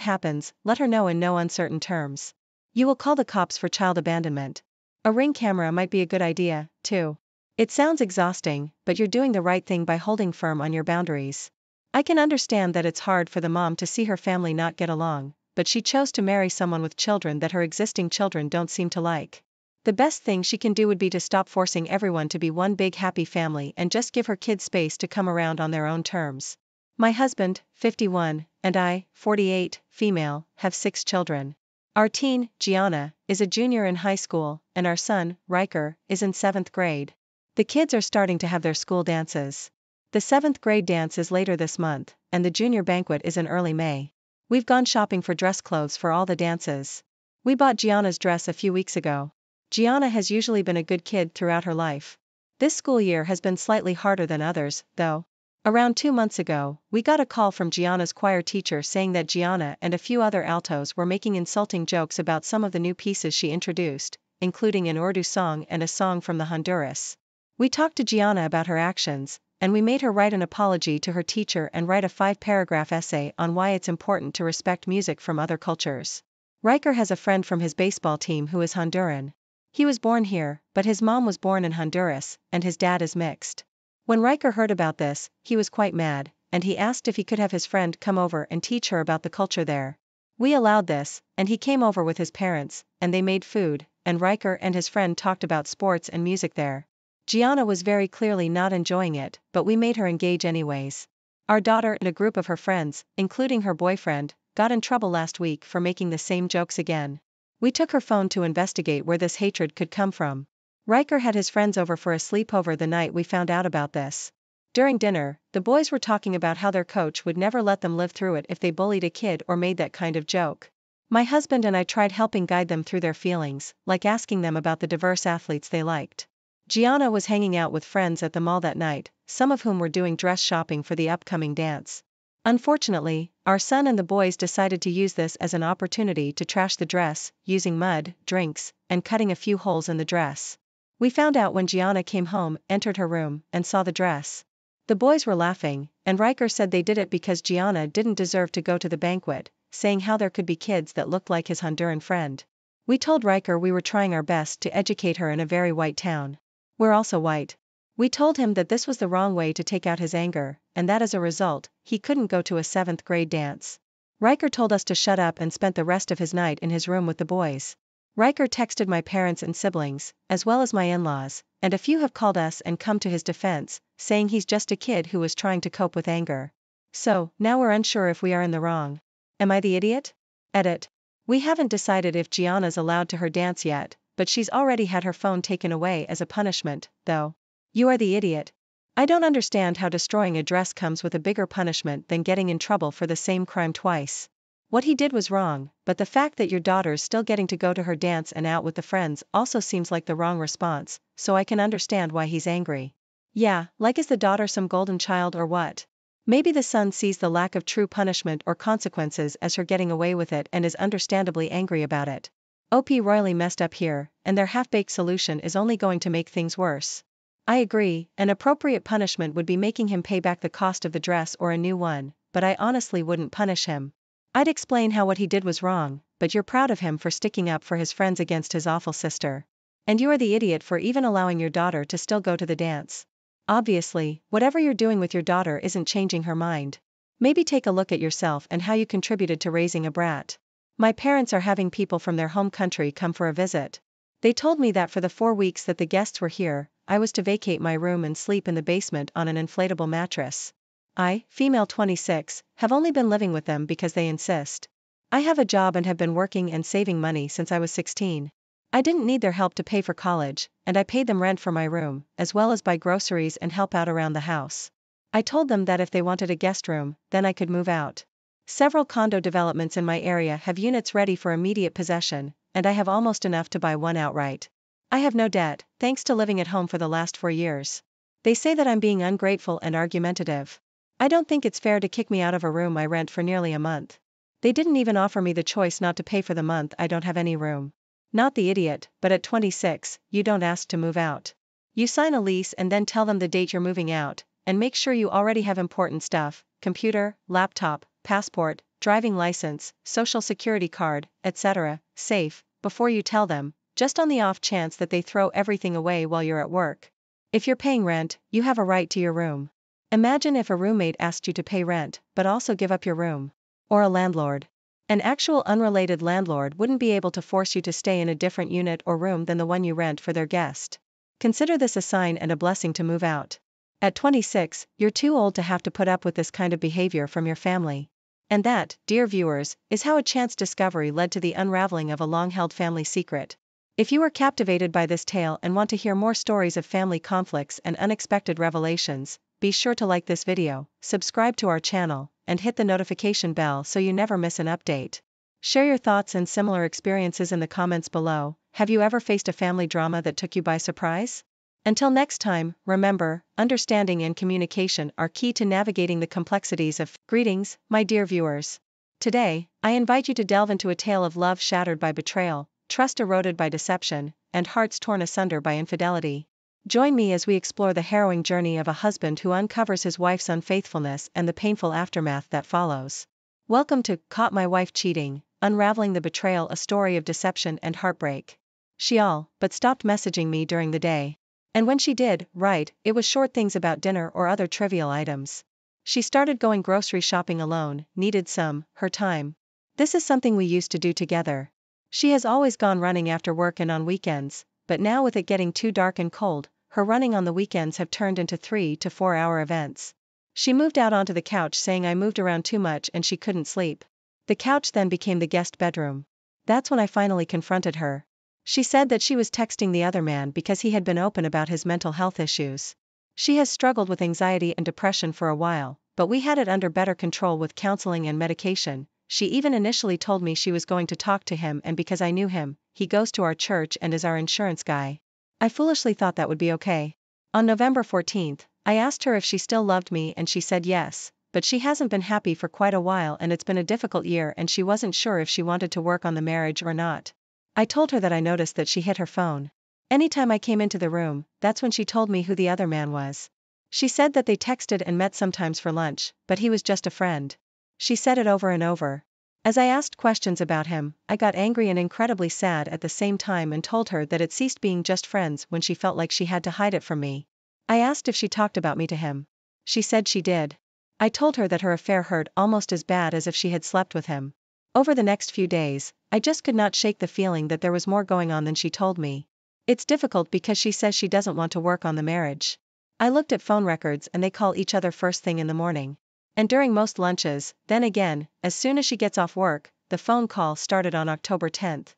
happens, let her know in no uncertain terms. You will call the cops for child abandonment. A ring camera might be a good idea, too. It sounds exhausting, but you're doing the right thing by holding firm on your boundaries. I can understand that it's hard for the mom to see her family not get along, but she chose to marry someone with children that her existing children don't seem to like. The best thing she can do would be to stop forcing everyone to be one big happy family and just give her kids space to come around on their own terms. My husband, 51, and I, 48, female, have 6 children. Our teen, Gianna, is a junior in high school, and our son, Riker, is in 7th grade. The kids are starting to have their school dances. The 7th grade dance is later this month, and the junior banquet is in early May. We've gone shopping for dress clothes for all the dances. We bought Gianna's dress a few weeks ago. Gianna has usually been a good kid throughout her life. This school year has been slightly harder than others, though. Around 2 months ago, we got a call from Gianna's choir teacher saying that Gianna and a few other altos were making insulting jokes about some of the new pieces she introduced, including an Urdu song and a song from the Honduras. We talked to Gianna about her actions, and we made her write an apology to her teacher and write a 5-paragraph essay on why it's important to respect music from other cultures. Riker has a friend from his baseball team who is Honduran. He was born here, but his mom was born in Honduras, and his dad is mixed. When Riker heard about this, he was quite mad, and he asked if he could have his friend come over and teach her about the culture there. We allowed this, and he came over with his parents, and they made food, and Riker and his friend talked about sports and music there. Gianna was very clearly not enjoying it, but we made her engage anyways. Our daughter and a group of her friends, including her boyfriend, got in trouble last week for making the same jokes again. We took her phone to investigate where this hatred could come from. Riker had his friends over for a sleepover the night we found out about this. During dinner, the boys were talking about how their coach would never let them live through it if they bullied a kid or made that kind of joke. My husband and I tried helping guide them through their feelings, like asking them about the diverse athletes they liked. Gianna was hanging out with friends at the mall that night, some of whom were doing dress shopping for the upcoming dance. Unfortunately, our son and the boys decided to use this as an opportunity to trash the dress, using mud, drinks, and cutting a few holes in the dress. We found out when Gianna came home, entered her room, and saw the dress. The boys were laughing, and Riker said they did it because Gianna didn't deserve to go to the banquet, saying how there could be kids that looked like his Honduran friend. We told Riker we were trying our best to educate her in a very white town. We're also white. We told him that this was the wrong way to take out his anger, and that as a result, he couldn't go to a 7th grade dance. Riker told us to shut up and spent the rest of his night in his room with the boys. Riker texted my parents and siblings, as well as my in-laws, and a few have called us and come to his defense, saying he's just a kid who was trying to cope with anger. So, now we're unsure if we are in the wrong. Am I the idiot? Edit. We haven't decided if Gianna's allowed to her dance yet, but she's already had her phone taken away as a punishment, though. You are the idiot. I don't understand how destroying a dress comes with a bigger punishment than getting in trouble for the same crime twice. What he did was wrong, but the fact that your daughter's still getting to go to her dance and out with the friends also seems like the wrong response, so I can understand why he's angry. Yeah, like is the daughter some golden child or what? Maybe the son sees the lack of true punishment or consequences as her getting away with it and is understandably angry about it. OP royally messed up here, and their half-baked solution is only going to make things worse. I agree, an appropriate punishment would be making him pay back the cost of the dress or a new one, but I honestly wouldn't punish him. I'd explain how what he did was wrong, but you're proud of him for sticking up for his friends against his awful sister. And you are the idiot for even allowing your daughter to still go to the dance. Obviously, whatever you're doing with your daughter isn't changing her mind. Maybe take a look at yourself and how you contributed to raising a brat. My parents are having people from their home country come for a visit. They told me that for the 4 weeks that the guests were here, I was to vacate my room and sleep in the basement on an inflatable mattress. I, female 26, have only been living with them because they insist. I have a job and have been working and saving money since I was 16. I didn't need their help to pay for college, and I paid them rent for my room, as well as buy groceries and help out around the house. I told them that if they wanted a guest room, then I could move out. Several condo developments in my area have units ready for immediate possession, and I have almost enough to buy one outright. I have no debt, thanks to living at home for the last 4 years. They say that I'm being ungrateful and argumentative. I don't think it's fair to kick me out of a room I rent for nearly a month. They didn't even offer me the choice not to pay for the month I don't have any room. Not the idiot, but at 26, you don't ask to move out. You sign a lease and then tell them the date you're moving out, and make sure you already have important stuff, computer, laptop, passport, driving license, social security card, etc., safe, before you tell them, just on the off chance that they throw everything away while you're at work. If you're paying rent, you have a right to your room. Imagine if a roommate asked you to pay rent, but also give up your room. Or a landlord. An actual unrelated landlord wouldn't be able to force you to stay in a different unit or room than the one you rent for their guest. Consider this a sign and a blessing to move out. At 26, you're too old to have to put up with this kind of behavior from your family. And that, dear viewers, is how a chance discovery led to the unraveling of a long-held family secret. If you are captivated by this tale and want to hear more stories of family conflicts and unexpected revelations, be sure to like this video, subscribe to our channel, and hit the notification bell so you never miss an update. Share your thoughts and similar experiences in the comments below. Have you ever faced a family drama that took you by surprise? Until next time, remember, understanding and communication are key to navigating the complexities of. Greetings, my dear viewers. Today, I invite you to delve into a tale of love shattered by betrayal, trust eroded by deception, and hearts torn asunder by infidelity. Join me as we explore the harrowing journey of a husband who uncovers his wife's unfaithfulness and the painful aftermath that follows. Welcome to Caught My Wife Cheating, Unraveling the Betrayal, a story of deception and heartbreak. She all but stopped messaging me during the day. And when she did, it was short things about dinner or other trivial items. She started going grocery shopping alone, needed her time. This is something we used to do together. She has always gone running after work and on weekends, but now with it getting too dark and cold, her running on the weekends have turned into 3 to 4 hour events. She moved out onto the couch saying I moved around too much and she couldn't sleep. The couch then became the guest bedroom. That's when I finally confronted her. She said that she was texting the other man because he had been open about his mental health issues. She has struggled with anxiety and depression for a while, but we had it under better control with counseling and medication. She even initially told me she was going to talk to him, and because I knew him, he goes to our church and is our insurance guy. I foolishly thought that would be okay. On November 14th, I asked her if she still loved me and she said yes, but she hasn't been happy for quite a while and it's been a difficult year and she wasn't sure if she wanted to work on the marriage or not. I told her that I noticed that she hit her phone. Anytime I came into the room, that's when she told me who the other man was. She said that they texted and met sometimes for lunch, but he was just a friend. She said it over and over. As I asked questions about him, I got angry and incredibly sad at the same time and told her that it ceased being just friends when she felt like she had to hide it from me. I asked if she talked about me to him. She said she did. I told her that her affair hurt almost as bad as if she had slept with him. Over the next few days, I just could not shake the feeling that there was more going on than she told me. It's difficult because she says she doesn't want to work on the marriage. I looked at phone records and they call each other first thing in the morning. And during most lunches, then again, as soon as she gets off work, the phone call started on October 10th.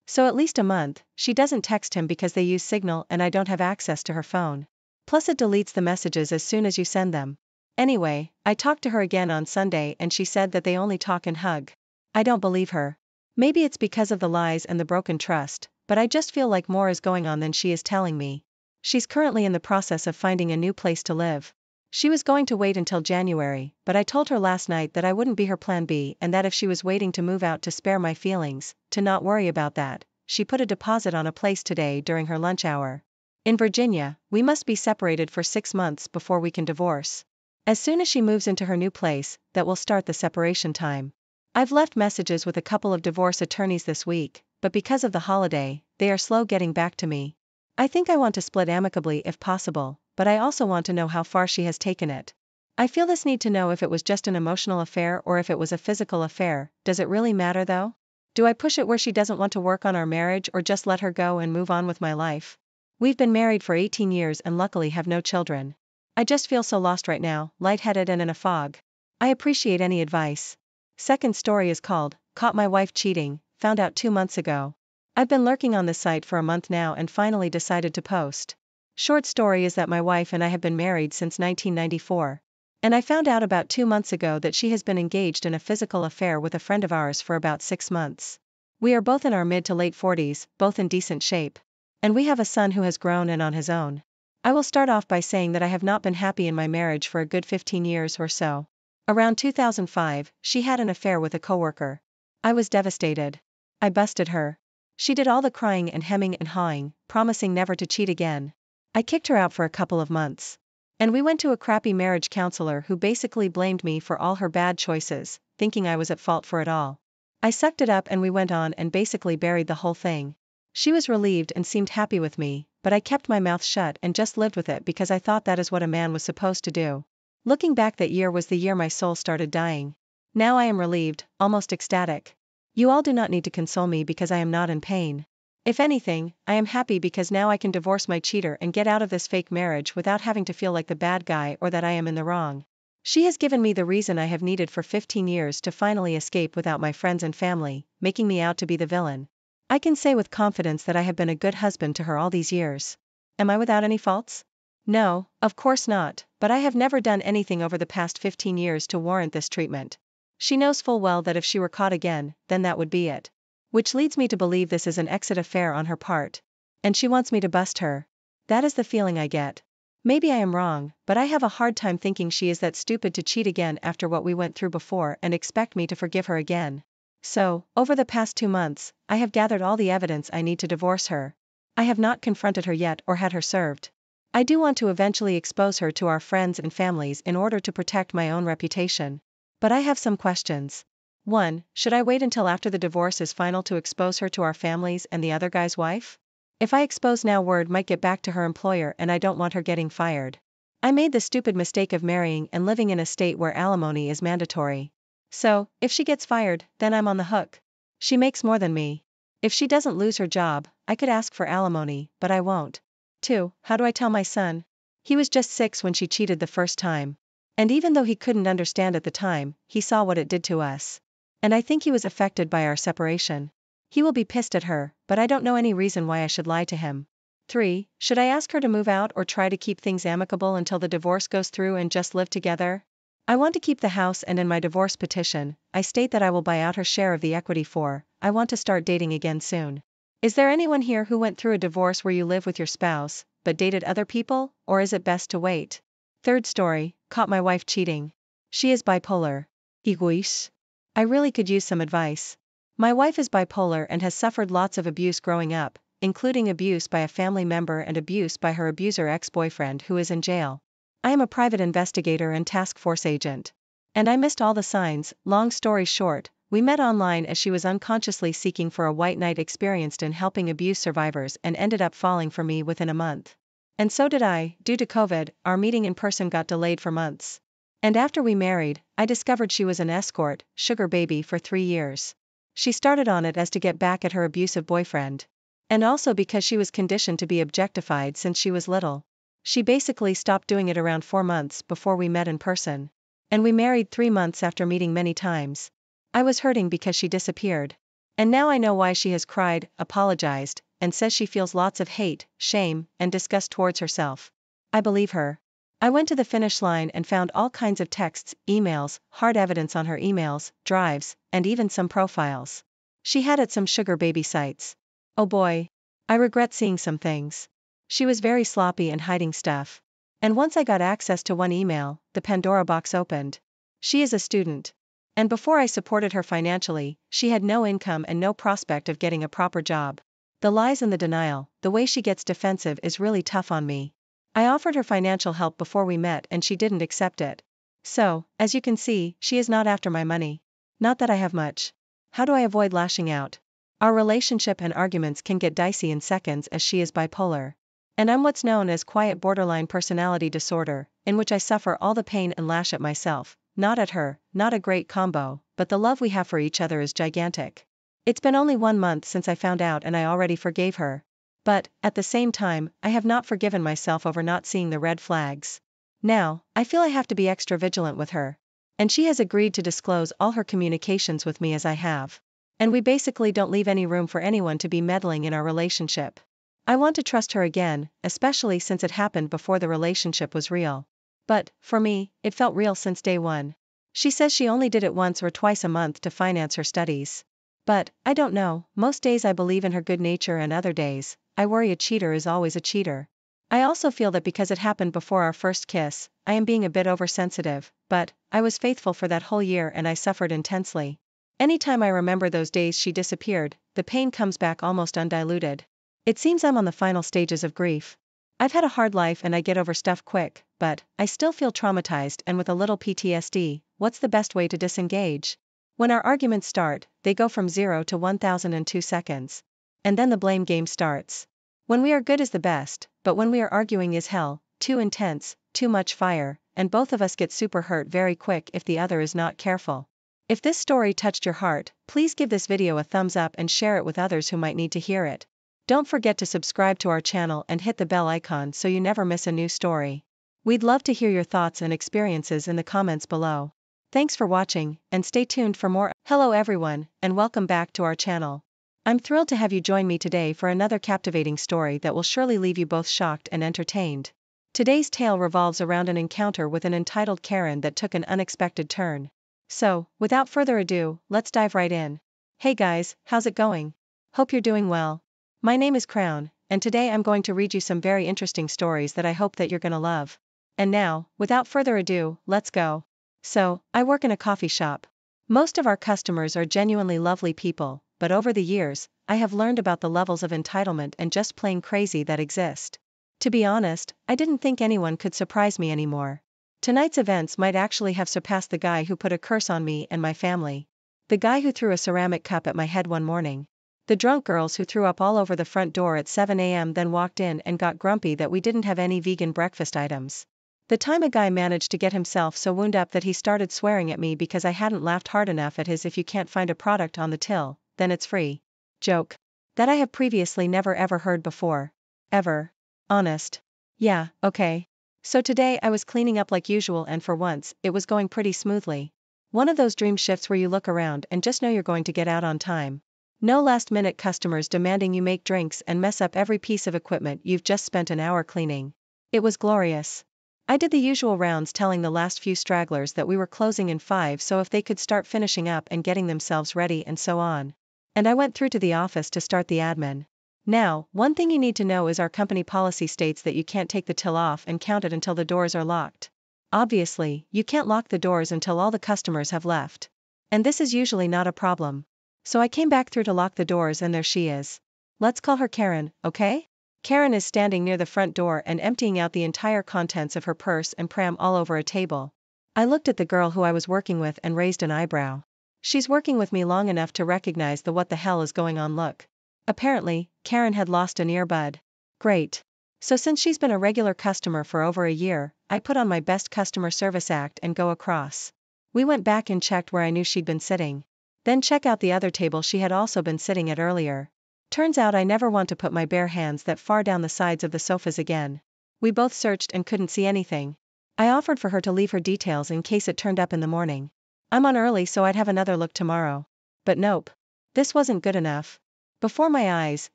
So at least a month, she doesn't text him because they use Signal and I don't have access to her phone. Plus it deletes the messages as soon as you send them. Anyway, I talked to her again on Sunday and she said that they only talk and hug. I don't believe her. Maybe it's because of the lies and the broken trust, but I just feel like more is going on than she is telling me. She's currently in the process of finding a new place to live. She was going to wait until January, but I told her last night that I wouldn't be her plan B and that if she was waiting to move out to spare my feelings, to not worry about that. she put a deposit on a place today during her lunch hour. In Virginia, we must be separated for 6 months before we can divorce. As soon as she moves into her new place, that will start the separation time. I've left messages with a couple of divorce attorneys this week, but because of the holiday, they are slow getting back to me. I think I want to split amicably if possible, but I also want to know how far she has taken it. I feel this need to know if it was just an emotional affair or if it was a physical affair. Does it really matter though? Do I push it where she doesn't want to work on our marriage or just let her go and move on with my life? We've been married for 18 years and luckily have no children. I just feel so lost right now, lightheaded and in a fog. I appreciate any advice. Second story is called, Caught My Wife Cheating, found out 2 months ago. I've been lurking on this site for a month now and finally decided to post. Short story is that my wife and I have been married since 1994. And I found out about 2 months ago that she has been engaged in a physical affair with a friend of ours for about 6 months. We are both in our mid to late 40s, both in decent shape. And we have a son who has grown and on his own. I will start off by saying that I have not been happy in my marriage for a good 15 years or so. Around 2005, she had an affair with a coworker. I was devastated. I busted her. She did all the crying and hemming and hawing, promising never to cheat again. I kicked her out for a couple of months. And we went to a crappy marriage counselor who basically blamed me for all her bad choices, thinking I was at fault for it all. I sucked it up and we went on and basically buried the whole thing. She was relieved and seemed happy with me, but I kept my mouth shut and just lived with it because I thought that is what a man was supposed to do. Looking back, that year was the year my soul started dying. Now I am relieved, almost ecstatic. You all do not need to console me because I am not in pain. If anything, I am happy because now I can divorce my cheater and get out of this fake marriage without having to feel like the bad guy or that I am in the wrong. She has given me the reason I have needed for 15 years to finally escape without my friends and family, making me out to be the villain. I can say with confidence that I have been a good husband to her all these years. Am I without any faults? No, of course not, but I have never done anything over the past 15 years to warrant this treatment. She knows full well that if she were caught again, then that would be it. Which leads me to believe this is an exit affair on her part. And she wants me to bust her. That is the feeling I get. Maybe I am wrong, but I have a hard time thinking she is that stupid to cheat again after what we went through before and expect me to forgive her again. So, over the past 2 months, I have gathered all the evidence I need to divorce her. I have not confronted her yet or had her served. I do want to eventually expose her to our friends and families in order to protect my own reputation. But I have some questions. 1. Should I wait until after the divorce is final to expose her to our families and the other guy's wife? If I expose now, word might get back to her employer and I don't want her getting fired. I made the stupid mistake of marrying and living in a state where alimony is mandatory. So, if she gets fired, then I'm on the hook. She makes more than me. If she doesn't lose her job, I could ask for alimony, but I won't. 2. How do I tell my son? He was just 6 when she cheated the first time. And even though he couldn't understand at the time, he saw what it did to us. And I think he was affected by our separation. He will be pissed at her, but I don't know any reason why I should lie to him. 3. Should I ask her to move out or try to keep things amicable until the divorce goes through and just live together? I want to keep the house, and in my divorce petition, I state that I will buy out her share of the equity for. I want to start dating again soon. Is there anyone here who went through a divorce where you live with your spouse, but dated other people, or is it best to wait? Third story, Caught My Wife Cheating. She is bipolar. Egoish. I really could use some advice. My wife is bipolar and has suffered lots of abuse growing up, including abuse by a family member and abuse by her abuser ex-boyfriend who is in jail. I am a private investigator and task force agent. And I missed all the signs. Long story short, we met online as she was unconsciously seeking for a white knight experienced in helping abuse survivors and ended up falling for me within a month. And so did I. Due to COVID, our meeting in person got delayed for months. And after we married, I discovered she was an escort, sugar baby for 3 years. She started on it as to get back at her abusive boyfriend. And also because she was conditioned to be objectified since she was little. She basically stopped doing it around 4 months before we met in person. And we married 3 months after meeting many times. I was hurting because she disappeared. And now I know why she has cried, apologized, and says she feels lots of hate, shame, and disgust towards herself. I believe her. I went to the finish line and found all kinds of texts, emails, hard evidence on her emails, drives, and even some profiles she had at some sugar baby sites. Oh boy. I regret seeing some things. She was very sloppy and hiding stuff. And once I got access to one email, the Pandora box opened. She is a student. And before I supported her financially, she had no income and no prospect of getting a proper job. The lies and the denial, the way she gets defensive is really tough on me. I offered her financial help before we met and she didn't accept it. So, as you can see, she is not after my money. Not that I have much. How do I avoid lashing out? Our relationship and arguments can get dicey in seconds as she is bipolar. And I'm what's known as quiet borderline personality disorder, in which I suffer all the pain and lash at myself, not at her. Not a great combo, but the love we have for each other is gigantic. It's been only 1 month since I found out and I already forgave her. But, at the same time, I have not forgiven myself over not seeing the red flags. Now, I feel I have to be extra vigilant with her. And she has agreed to disclose all her communications with me as I have. And we basically don't leave any room for anyone to be meddling in our relationship. I want to trust her again, especially since it happened before the relationship was real. But, for me, it felt real since day one. She says she only did it once or twice a month to finance her studies. But, I don't know, most days I believe in her good nature and other days, I worry a cheater is always a cheater. I also feel that because it happened before our first kiss, I am being a bit oversensitive, but, I was faithful for that whole year and I suffered intensely. Anytime I remember those days she disappeared, the pain comes back almost undiluted. It seems I'm on the final stages of grief. I've had a hard life and I get over stuff quick, but, I still feel traumatized and with a little PTSD, what's the best way to disengage? When our arguments start, they go from 0 to 1000 in 2 seconds. And then the blame game starts. When we are good is the best, but when we are arguing is hell, too intense, too much fire, and both of us get super hurt very quick if the other is not careful. If this story touched your heart, please give this video a thumbs up and share it with others who might need to hear it. Don't forget to subscribe to our channel and hit the bell icon so you never miss a new story. We'd love to hear your thoughts and experiences in the comments below. Thanks for watching, and stay tuned for more. Hello everyone, and welcome back to our channel. I'm thrilled to have you join me today for another captivating story that will surely leave you both shocked and entertained. Today's tale revolves around an encounter with an entitled Karen that took an unexpected turn. So, without further ado, let's dive right in. Hey guys, how's it going? Hope you're doing well. My name is Crown, and today I'm going to read you some very interesting stories that I hope that you're gonna love. And now, without further ado, let's go. So, I work in a coffee shop. Most of our customers are genuinely lovely people, but over the years, I have learned about the levels of entitlement and just plain crazy that exist. To be honest, I didn't think anyone could surprise me anymore. Tonight's events might actually have surpassed the guy who put a curse on me and my family. The guy who threw a ceramic cup at my head one morning. The drunk girls who threw up all over the front door at 7 a.m. then walked in and got grumpy that we didn't have any vegan breakfast items. The time a guy managed to get himself so wound up that he started swearing at me because I hadn't laughed hard enough at his "if you can't find a product on the till, then it's free" joke. That I have previously never ever heard before. Ever. Honest. Yeah, okay. So today I was cleaning up like usual and for once, it was going pretty smoothly. One of those dream shifts where you look around and just know you're going to get out on time. No last-minute customers demanding you make drinks and mess up every piece of equipment you've just spent an hour cleaning. It was glorious. I did the usual rounds telling the last few stragglers that we were closing in 5 so if they could start finishing up and getting themselves ready and so on. And I went through to the office to start the admin. Now, one thing you need to know is our company policy states that you can't take the till off and count it until the doors are locked. Obviously, you can't lock the doors until all the customers have left. And this is usually not a problem. So I came back through to lock the doors and there she is. Let's call her Karen, okay? Karen is standing near the front door and emptying out the entire contents of her purse and pram all over a table. I looked at the girl who I was working with and raised an eyebrow. She's working with me long enough to recognize the what the hell is going on look. Apparently, Karen had lost an earbud. Great. So since she's been a regular customer for over a year, I put on my best customer service act and go across. We went back and checked where I knew she'd been sitting. Then check out the other table she had also been sitting at earlier. Turns out I never want to put my bare hands that far down the sides of the sofas again. We both searched and couldn't see anything. I offered for her to leave her details in case it turned up in the morning. I'm on early so I'd have another look tomorrow. But nope. This wasn't good enough. Before my eyes,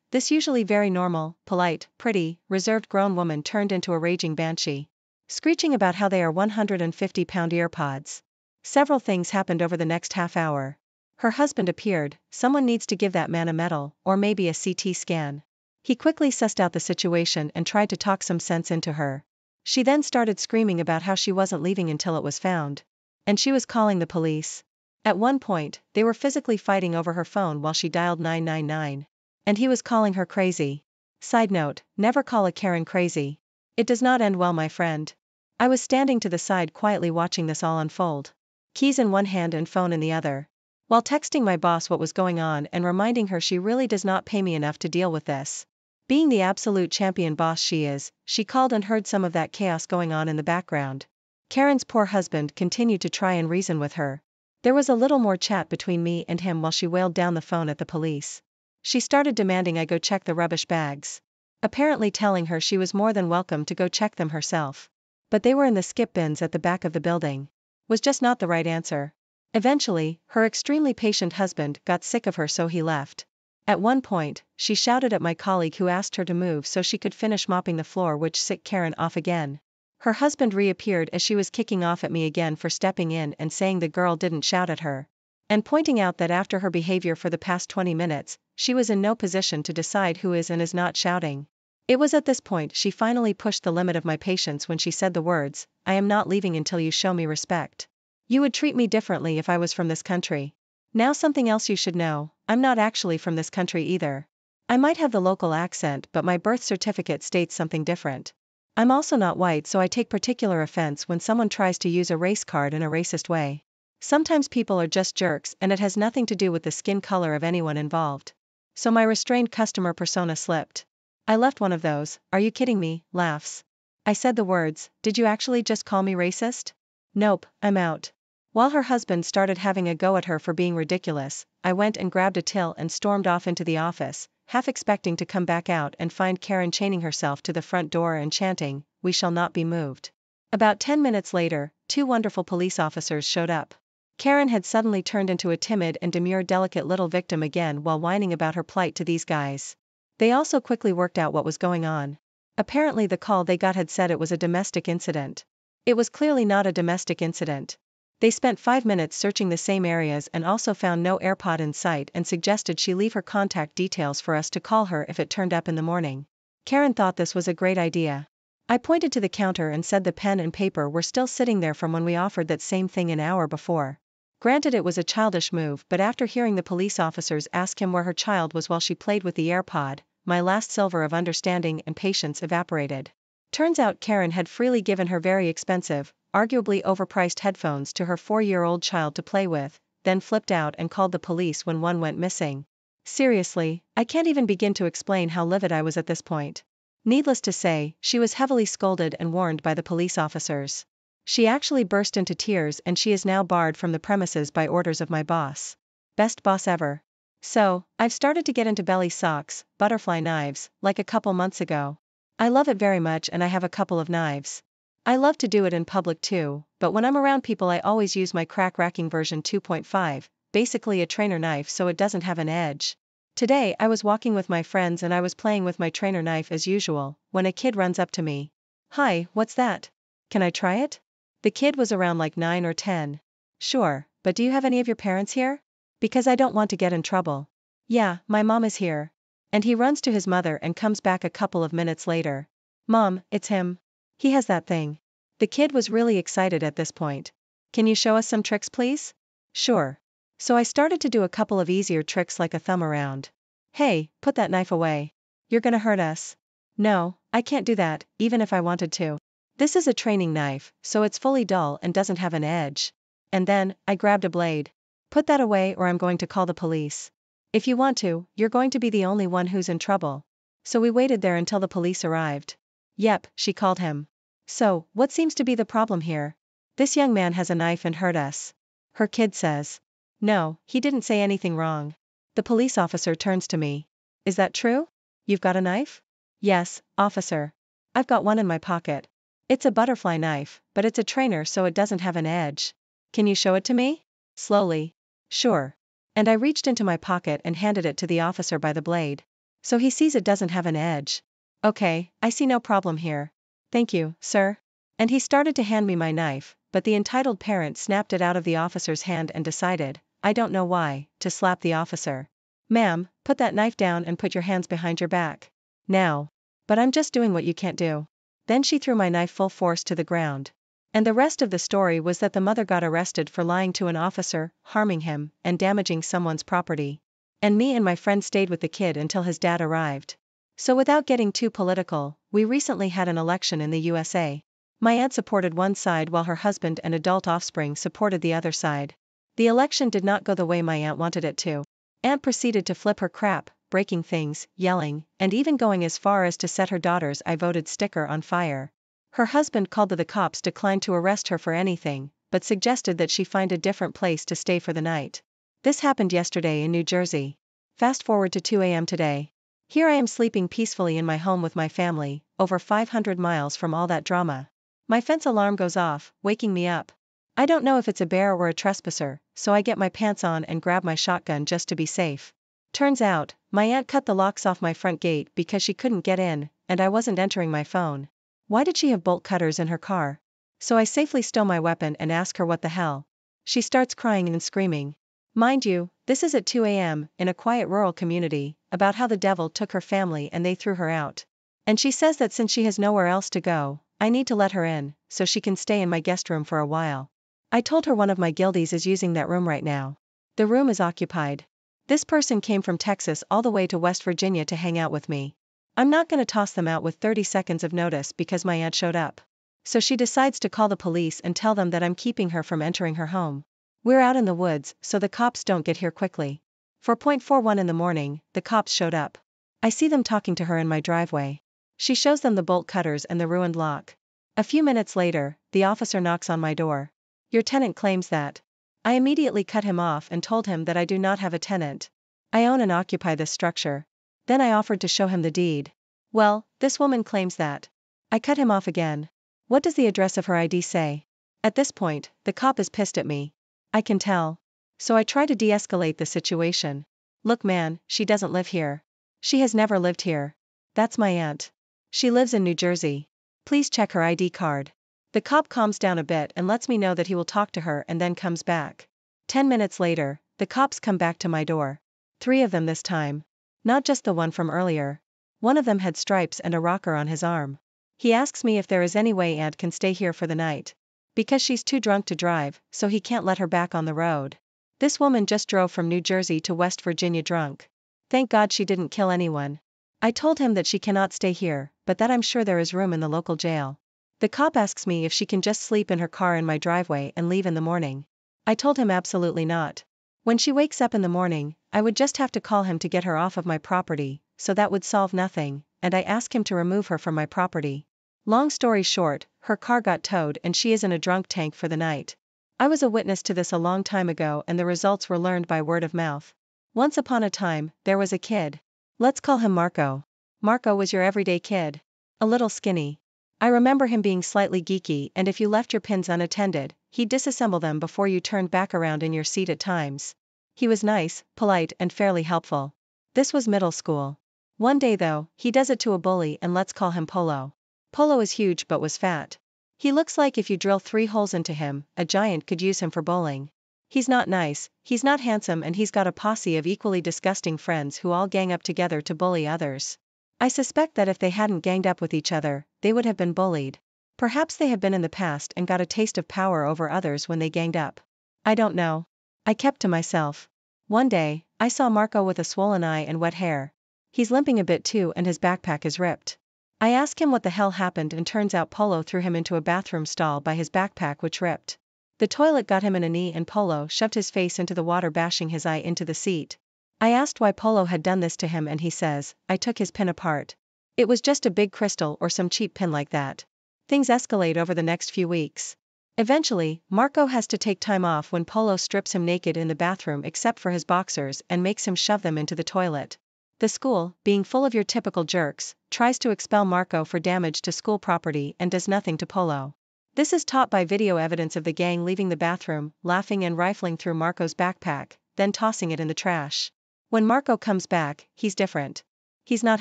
this usually very normal, polite, pretty, reserved grown woman turned into a raging banshee. Screeching about how they are 150-pound earpods. Several things happened over the next half hour. Her husband appeared. Someone needs to give that man a medal, or maybe a CT scan. He quickly sussed out the situation and tried to talk some sense into her. She then started screaming about how she wasn't leaving until it was found. And she was calling the police. At one point, they were physically fighting over her phone while she dialed 999. And he was calling her crazy. Side note, never call a Karen crazy. It does not end well, my friend. I was standing to the side quietly watching this all unfold. Keys in one hand and phone in the other. While texting my boss what was going on and reminding her she really does not pay me enough to deal with this. Being the absolute champion boss she is, she called and heard some of that chaos going on in the background. Karen's poor husband continued to try and reason with her. There was a little more chat between me and him while she wailed down the phone at the police. She started demanding I go check the rubbish bags. Apparently telling her she was more than welcome to go check them herself. But they were in the skip bins at the back of the building. Was just not the right answer. Eventually, her extremely patient husband got sick of her, so he left. At one point, she shouted at my colleague who asked her to move so she could finish mopping the floor, which set Karen off again. Her husband reappeared as she was kicking off at me again for stepping in and saying the girl didn't shout at her. And pointing out that after her behavior for the past 20 minutes, she was in no position to decide who is and is not shouting. It was at this point she finally pushed the limit of my patience when she said the words, "I am not leaving until you show me respect. You would treat me differently if I was from this country." Now something else you should know, I'm not actually from this country either. I might have the local accent, but my birth certificate states something different. I'm also not white, so I take particular offense when someone tries to use a race card in a racist way. Sometimes people are just jerks and it has nothing to do with the skin color of anyone involved. So my restrained customer persona slipped. I left one of those, "Are you kidding me?" laughs. I said the words, "Did you actually just call me racist?" "Nope, I'm out." While her husband started having a go at her for being ridiculous, I went and grabbed a till and stormed off into the office, half expecting to come back out and find Karen chaining herself to the front door and chanting, "We shall not be moved." About 10 minutes later, 2 wonderful police officers showed up. Karen had suddenly turned into a timid and demure delicate little victim again while whining about her plight to these guys. They also quickly worked out what was going on. Apparently the call they got had said it was a domestic incident. It was clearly not a domestic incident. They spent 5 minutes searching the same areas and also found no AirPod in sight and suggested she leave her contact details for us to call her if it turned up in the morning. Karen thought this was a great idea. I pointed to the counter and said the pen and paper were still sitting there from when we offered that same thing an hour before. Granted it was a childish move, but after hearing the police officers ask him where her child was while she played with the AirPod, my last silver of understanding and patience evaporated. Turns out Karen had freely given her very expensive, arguably overpriced headphones to her 4-year-old child to play with, then flipped out and called the police when one went missing. Seriously, I can't even begin to explain how livid I was at this point. Needless to say, she was heavily scolded and warned by the police officers. She actually burst into tears and she is now barred from the premises by orders of my boss. Best boss ever. So, I've started to get into belly socks, butterfly knives, like a couple months ago. I love it very much and I have a couple of knives. I love to do it in public too, but when I'm around people I always use my crack racking version 2.5, basically a trainer knife so it doesn't have an edge. Today I was walking with my friends and I was playing with my trainer knife as usual, when a kid runs up to me. "Hi, what's that? Can I try it?" The kid was around like 9 or 10. "Sure, but do you have any of your parents here? Because I don't want to get in trouble." "Yeah, my mom is here." And he runs to his mother and comes back a couple of minutes later. "Mom, it's him. He has that thing." The kid was really excited at this point. "Can you show us some tricks please?" "Sure." So I started to do a couple of easier tricks like a thumb around. "Hey, put that knife away. You're gonna hurt us." "No, I can't do that, even if I wanted to. This is a training knife, so it's fully dull and doesn't have an edge." And then, I grabbed a blade. "Put that away or I'm going to call the police. If you want to, you're going to be the only one who's in trouble." So we waited there until the police arrived. "Yep," she called him. "So, what seems to be the problem here? This young man has a knife and hurt us." Her kid says. "No, he didn't say anything wrong." The police officer turns to me. "Is that true? You've got a knife?" "Yes, officer. I've got one in my pocket. It's a butterfly knife, but it's a trainer so it doesn't have an edge. Can you show it to me?" Slowly. "Sure." And I reached into my pocket and handed it to the officer by the blade. "So he sees it doesn't have an edge. Okay, I see no problem here. Thank you, sir." And he started to hand me my knife, but the entitled parent snapped it out of the officer's hand and decided, I don't know why, to slap the officer. "Ma'am, put that knife down and put your hands behind your back. Now." "But I'm just doing what you can't do." Then she threw my knife full force to the ground. And the rest of the story was that the mother got arrested for lying to an officer, harming him, and damaging someone's property. and me and my friend stayed with the kid until his dad arrived. So without getting too political, we recently had an election in the USA. My aunt supported one side while her husband and adult offspring supported the other side. The election did not go the way my aunt wanted it to. Aunt proceeded to flip her crap, breaking things, yelling, and even going as far as to set her daughter's "I voted" sticker on fire. Her husband called the cops, declined to arrest her for anything, but suggested that she find a different place to stay for the night. This happened yesterday in New Jersey. Fast forward to 2 a.m. today. Here I am sleeping peacefully in my home with my family, over 500 miles from all that drama. My fence alarm goes off, waking me up. I don't know if it's a bear or a trespasser, so I get my pants on and grab my shotgun just to be safe. Turns out, my aunt cut the locks off my front gate because she couldn't get in, and I wasn't entering my phone. Why did she have bolt cutters in her car? So I safely stow my weapon and ask her what the hell. She starts crying and screaming. Mind you, this is at 2 a.m., in a quiet rural community, about how the devil took her family and they threw her out. And she says that since she has nowhere else to go, I need to let her in, so she can stay in my guest room for a while. I told her one of my guildies is using that room right now. The room is occupied. This person came from Texas all the way to West Virginia to hang out with me. I'm not gonna toss them out with 30 seconds of notice because my aunt showed up. So she decides to call the police and tell them that I'm keeping her from entering her home. We're out in the woods, so the cops don't get here quickly. 4:41 in the morning, the cops showed up. I see them talking to her in my driveway. She shows them the bolt cutters and the ruined lock. A few minutes later, the officer knocks on my door. Your tenant claims that. I immediately cut him off and told him that I do not have a tenant. I own and occupy this structure. Then I offered to show him the deed. Well, this woman claims that. I cut him off again. What does the address of her ID say? At this point, the cop is pissed at me. I can tell. So I try to de-escalate the situation. Look man, she doesn't live here. She has never lived here. That's my aunt. She lives in New Jersey. Please check her ID card. The cop calms down a bit and lets me know that he will talk to her and then comes back. 10 minutes later, the cops come back to my door. 3 of them this time. Not just the one from earlier. One of them had stripes and a rocker on his arm. He asks me if there is any way aunt can stay here for the night. Because she's too drunk to drive, so he can't let her back on the road. This woman just drove from New Jersey to West Virginia drunk. Thank God she didn't kill anyone. I told him that she cannot stay here, but that I'm sure there is room in the local jail. The cop asks me if she can just sleep in her car in my driveway and leave in the morning. I told him absolutely not. When she wakes up in the morning, I would just have to call him to get her off of my property, so that would solve nothing, and I ask him to remove her from my property. Long story short, her car got towed and she is in a drunk tank for the night. I was a witness to this a long time ago and the results were learned by word of mouth. Once upon a time, there was a kid. Let's call him Marco. Marco was your everyday kid. A little skinny. I remember him being slightly geeky and if you left your pins unattended, he'd disassemble them before you turned back around in your seat at times. He was nice, polite and fairly helpful. This was middle school. One day though, he does it to a bully and let's call him Polo. Polo is huge but was fat. He looks like if you drill 3 holes into him, a giant could use him for bowling. He's not nice, he's not handsome and he's got a posse of equally disgusting friends who all gang up together to bully others. I suspect that if they hadn't ganged up with each other, they would have been bullied. Perhaps they have been in the past and got a taste of power over others when they ganged up. I don't know. I kept to myself. One day, I saw Marco with a swollen eye and wet hair. He's limping a bit too and his backpack is ripped. I ask him what the hell happened and turns out Polo threw him into a bathroom stall by his backpack which ripped. The toilet got him in a knee and Polo shoved his face into the water bashing his eye into the seat. I asked why Polo had done this to him and he says, I took his pin apart. It was just a big crystal or some cheap pin like that. Things escalate over the next few weeks. Eventually, Marco has to take time off when Polo strips him naked in the bathroom except for his boxers and makes him shove them into the toilet. The school, being full of your typical jerks, tries to expel Marco for damage to school property and does nothing to Polo. This is taught by video evidence of the gang leaving the bathroom, laughing and rifling through Marco's backpack, then tossing it in the trash. When Marco comes back, he's different. He's not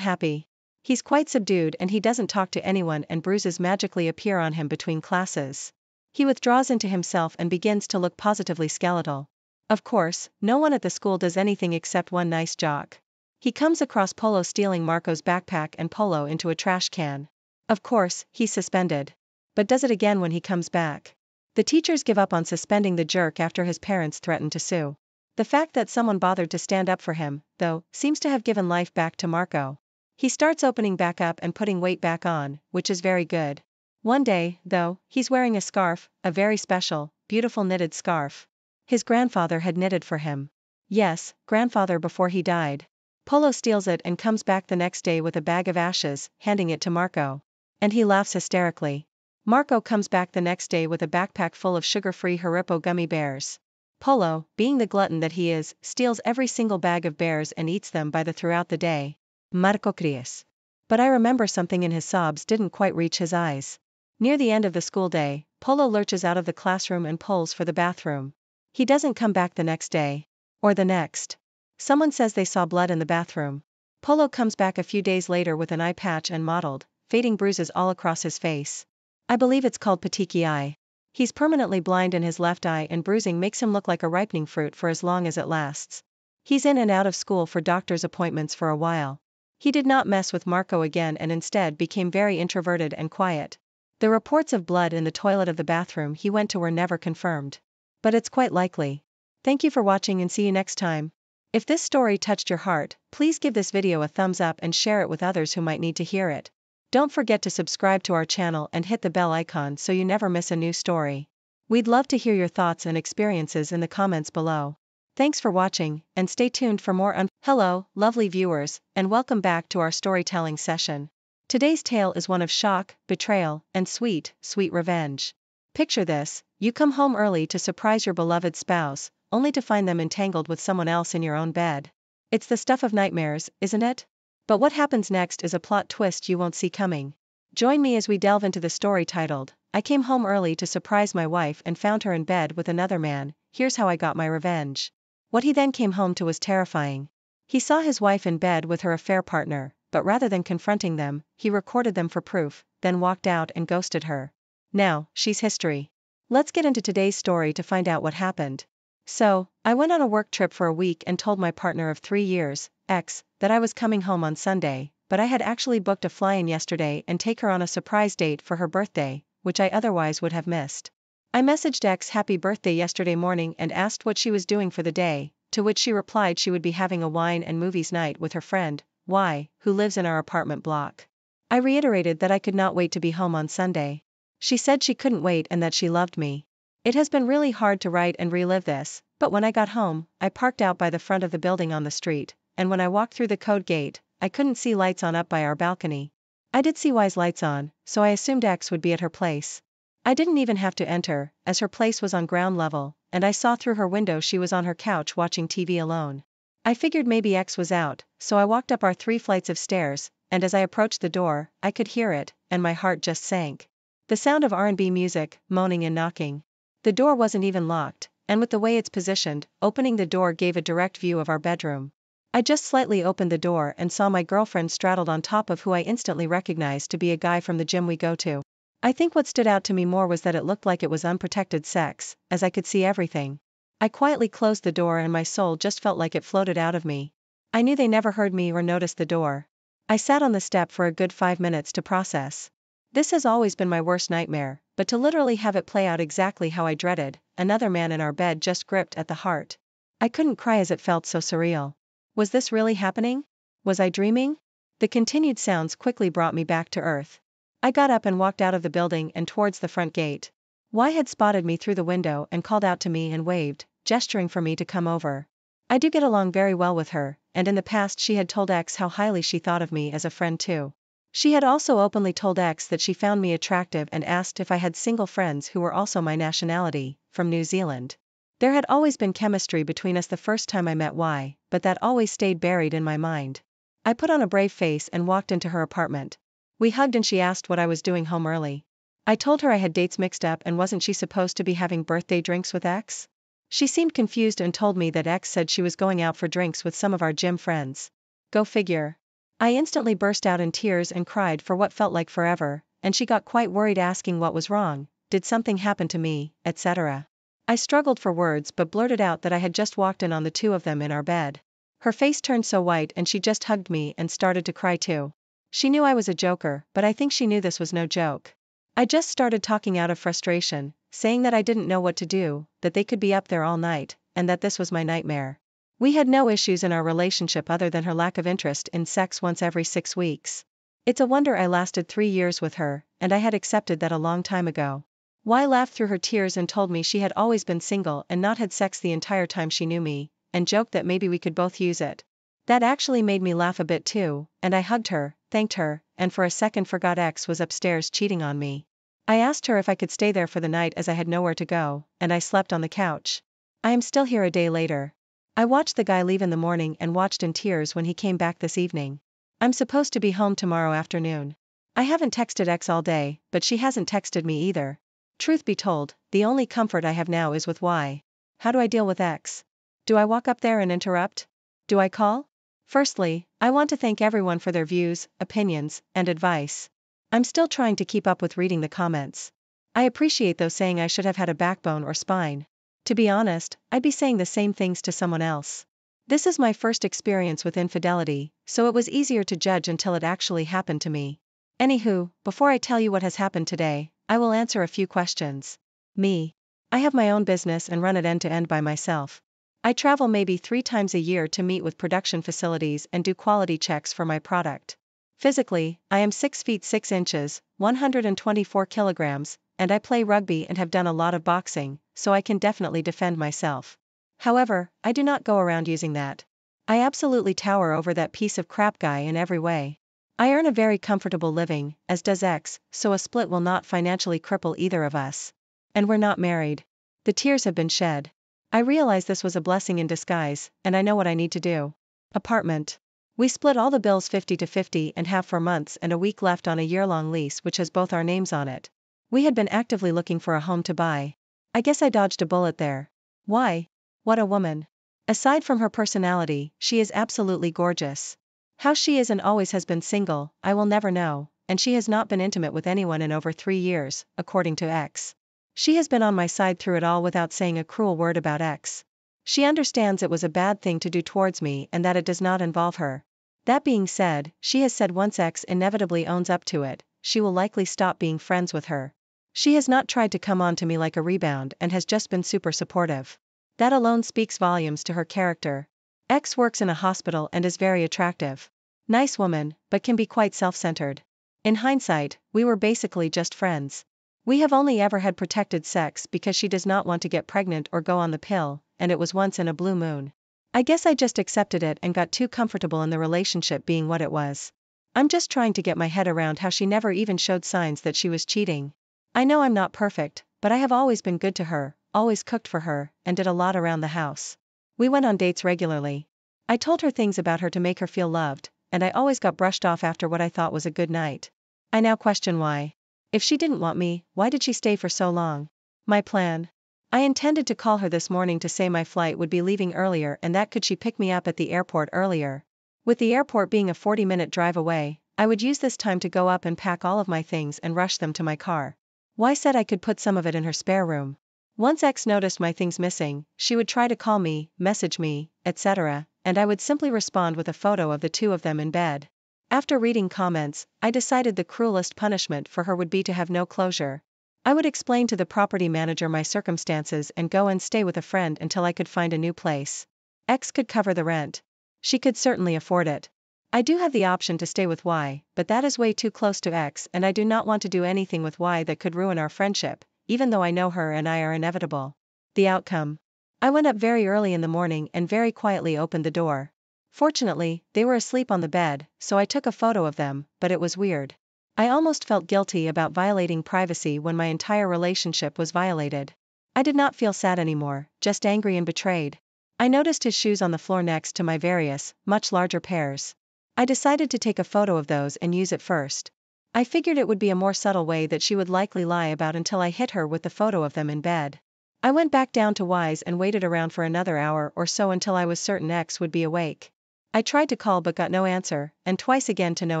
happy. He's quite subdued and he doesn't talk to anyone and bruises magically appear on him between classes. He withdraws into himself and begins to look positively skeletal. Of course, no one at the school does anything except one nice jock. He comes across Polo stealing Marco's backpack and Polo into a trash can. Of course, he's suspended. But does it again when he comes back. The teachers give up on suspending the jerk after his parents threaten to sue. The fact that someone bothered to stand up for him, though, seems to have given life back to Marco. He starts opening back up and putting weight back on, which is very good. One day, though, he's wearing a scarf, a very special, beautiful knitted scarf. His grandfather had knitted for him. Yes, grandfather before he died. Polo steals it and comes back the next day with a bag of ashes, handing it to Marco. And he laughs hysterically. Marco comes back the next day with a backpack full of sugar-free Haribo gummy bears. Polo, being the glutton that he is, steals every single bag of bears and eats them by the throughout the day. Marco cries. But I remember something in his sobs didn't quite reach his eyes. Near the end of the school day, Polo lurches out of the classroom and pulls for the bathroom. He doesn't come back the next day. Or the next. Someone says they saw blood in the bathroom. Polo comes back a few days later with an eye patch and mottled, fading bruises all across his face. I believe it's called petechiae eye. He's permanently blind in his left eye and bruising makes him look like a ripening fruit for as long as it lasts. He's in and out of school for doctor's appointments for a while. He did not mess with Marco again and instead became very introverted and quiet. The reports of blood in the toilet of the bathroom he went to were never confirmed. But it's quite likely. Thank you for watching and see you next time. If this story touched your heart, please give this video a thumbs up and share it with others who might need to hear it. Don't forget to subscribe to our channel and hit the bell icon so you never miss a new story. We'd love to hear your thoughts and experiences in the comments below. Thanks for watching, and stay tuned for more Hello, lovely viewers, and welcome back to our storytelling session. Today's tale is one of shock, betrayal, and sweet, sweet revenge. Picture this: you come home early to surprise your beloved spouse, only to find them entangled with someone else in your own bed. It's the stuff of nightmares, isn't it? But what happens next is a plot twist you won't see coming. Join me as we delve into the story titled, I Came Home Early to Surprise My Wife and Found Her in Bed with Another Man, Here's How I Got My Revenge. What he then came home to was terrifying. He saw his wife in bed with her affair partner, but rather than confronting them, he recorded them for proof, then walked out and ghosted her. Now, she's history. Let's get into today's story to find out what happened. So, I went on a work trip for a week and told my partner of 3 years, ex, that I was coming home on Sunday, but I had actually booked a fly-in yesterday and take her on a surprise date for her birthday, which I otherwise would have missed. I messaged ex happy birthday yesterday morning and asked what she was doing for the day, to which she replied she would be having a wine and movies night with her friend, Y, who lives in our apartment block. I reiterated that I could not wait to be home on Sunday. She said she couldn't wait and that she loved me. It has been really hard to write and relive this, but when I got home, I parked out by the front of the building on the street, and when I walked through the code gate, I couldn't see lights on up by our balcony. I did see Y's lights on, so I assumed X would be at her place. I didn't even have to enter, as her place was on ground level, and I saw through her window she was on her couch watching TV alone. I figured maybe X was out, so I walked up our 3 flights of stairs, and as I approached the door, I could hear it, and my heart just sank. The sound of R&B music, moaning and knocking. The door wasn't even locked, and with the way it's positioned, opening the door gave a direct view of our bedroom. I just slightly opened the door and saw my girlfriend straddled on top of who I instantly recognized to be a guy from the gym we go to. I think what stood out to me more was that it looked like it was unprotected sex, as I could see everything. I quietly closed the door and my soul just felt like it floated out of me. I knew they never heard me or noticed the door. I sat on the step for a good 5 minutes to process. This has always been my worst nightmare, but to literally have it play out exactly how I dreaded, another man in our bed just gripped at the heart. I couldn't cry as it felt so surreal. Was this really happening? Was I dreaming? The continued sounds quickly brought me back to earth. I got up and walked out of the building and towards the front gate. Y had spotted me through the window and called out to me and waved, gesturing for me to come over. I do get along very well with her, and in the past she had told X how highly she thought of me as a friend too. She had also openly told X that she found me attractive and asked if I had single friends who were also my nationality, from New Zealand. There had always been chemistry between us the first time I met Y, but that always stayed buried in my mind. I put on a brave face and walked into her apartment. We hugged and she asked what I was doing home early. I told her I had dates mixed up and wasn't she supposed to be having birthday drinks with X? She seemed confused and told me that X said she was going out for drinks with some of our gym friends. Go figure. I instantly burst out in tears and cried for what felt like forever, and she got quite worried asking what was wrong, did something happen to me, etc. I struggled for words but blurted out that I had just walked in on the 2 of them in our bed. Her face turned so white and she just hugged me and started to cry too. She knew I was a joker, but I think she knew this was no joke. I just started talking out of frustration, saying that I didn't know what to do, that they could be up there all night, and that this was my nightmare. We had no issues in our relationship other than her lack of interest in sex once every 6 weeks. It's a wonder I lasted 3 years with her, and I had accepted that a long time ago. Y laughed through her tears and told me she had always been single and not had sex the entire time she knew me, and joked that maybe we could both use it. That actually made me laugh a bit too, and I hugged her, thanked her, and for a second forgot X was upstairs cheating on me. I asked her if I could stay there for the night as I had nowhere to go, and I slept on the couch. I am still here a day later. I watched the guy leave in the morning and watched in tears when he came back this evening. I'm supposed to be home tomorrow afternoon. I haven't texted X all day, but she hasn't texted me either. Truth be told, the only comfort I have now is with Y. How do I deal with X? Do I walk up there and interrupt? Do I call? Firstly, I want to thank everyone for their views, opinions, and advice. I'm still trying to keep up with reading the comments. I appreciate those saying I should have had a backbone or spine. To be honest, I'd be saying the same things to someone else. This is my first experience with infidelity, so it was easier to judge until it actually happened to me. Anywho, before I tell you what has happened today, I will answer a few questions. Me. I have my own business and run it end to end by myself. I travel maybe 3 times a year to meet with production facilities and do quality checks for my product. Physically, I am 6 feet 6 inches, 124 kilograms, and I play rugby and have done a lot of boxing, so I can definitely defend myself. However, I do not go around using that. I absolutely tower over that piece of crap guy in every way. I earn a very comfortable living, as does X, so a split will not financially cripple either of us. And we're not married. The tears have been shed. I realize this was a blessing in disguise, and I know what I need to do. Apartment. We split all the bills 50-50 and have 4 months and a week left on a year-long lease which has both our names on it. We had been actively looking for a home to buy. I guess I dodged a bullet there. Why? What a woman. Aside from her personality, she is absolutely gorgeous. How she is and always has been single, I will never know, and she has not been intimate with anyone in over 3 years, according to X. She has been on my side through it all without saying a cruel word about X. She understands it was a bad thing to do towards me and that it does not involve her. That being said, she has said once X inevitably owns up to it, she will likely stop being friends with her. She has not tried to come on to me like a rebound and has just been super supportive. That alone speaks volumes to her character. X works in a hospital and is very attractive. Nice woman, but can be quite self-centered. In hindsight, we were basically just friends. We have only ever had protected sex because she does not want to get pregnant or go on the pill, and it was once in a blue moon. I guess I just accepted it and got too comfortable in the relationship being what it was. I'm just trying to get my head around how she never even showed signs that she was cheating. I know I'm not perfect, but I have always been good to her, always cooked for her, and did a lot around the house. We went on dates regularly. I told her things about her to make her feel loved, and I always got brushed off after what I thought was a good night. I now question why. If she didn't want me, why did she stay for so long? My plan. I intended to call her this morning to say my flight would be leaving earlier and that could she pick me up at the airport earlier. With the airport being a 40-minute drive away, I would use this time to go up and pack all of my things and rush them to my car. Y said I could put some of it in her spare room. Once X noticed my things missing, she would try to call me, message me, etc., and I would simply respond with a photo of the two of them in bed. After reading comments, I decided the cruelest punishment for her would be to have no closure. I would explain to the property manager my circumstances and go and stay with a friend until I could find a new place. X could cover the rent. She could certainly afford it. I do have the option to stay with Y, but that is way too close to X and I do not want to do anything with Y that could ruin our friendship, even though I know her and I are inevitable. The outcome. I went up very early in the morning and very quietly opened the door. Fortunately, they were asleep on the bed, so I took a photo of them, but it was weird. I almost felt guilty about violating privacy when my entire relationship was violated. I did not feel sad anymore, just angry and betrayed. I noticed his shoes on the floor next to my various, much larger pairs. I decided to take a photo of those and use it first. I figured it would be a more subtle way that she would likely lie about until I hit her with the photo of them in bed. I went back down to Y's and waited around for another hour or so until I was certain X would be awake. I tried to call but got no answer, and twice again to no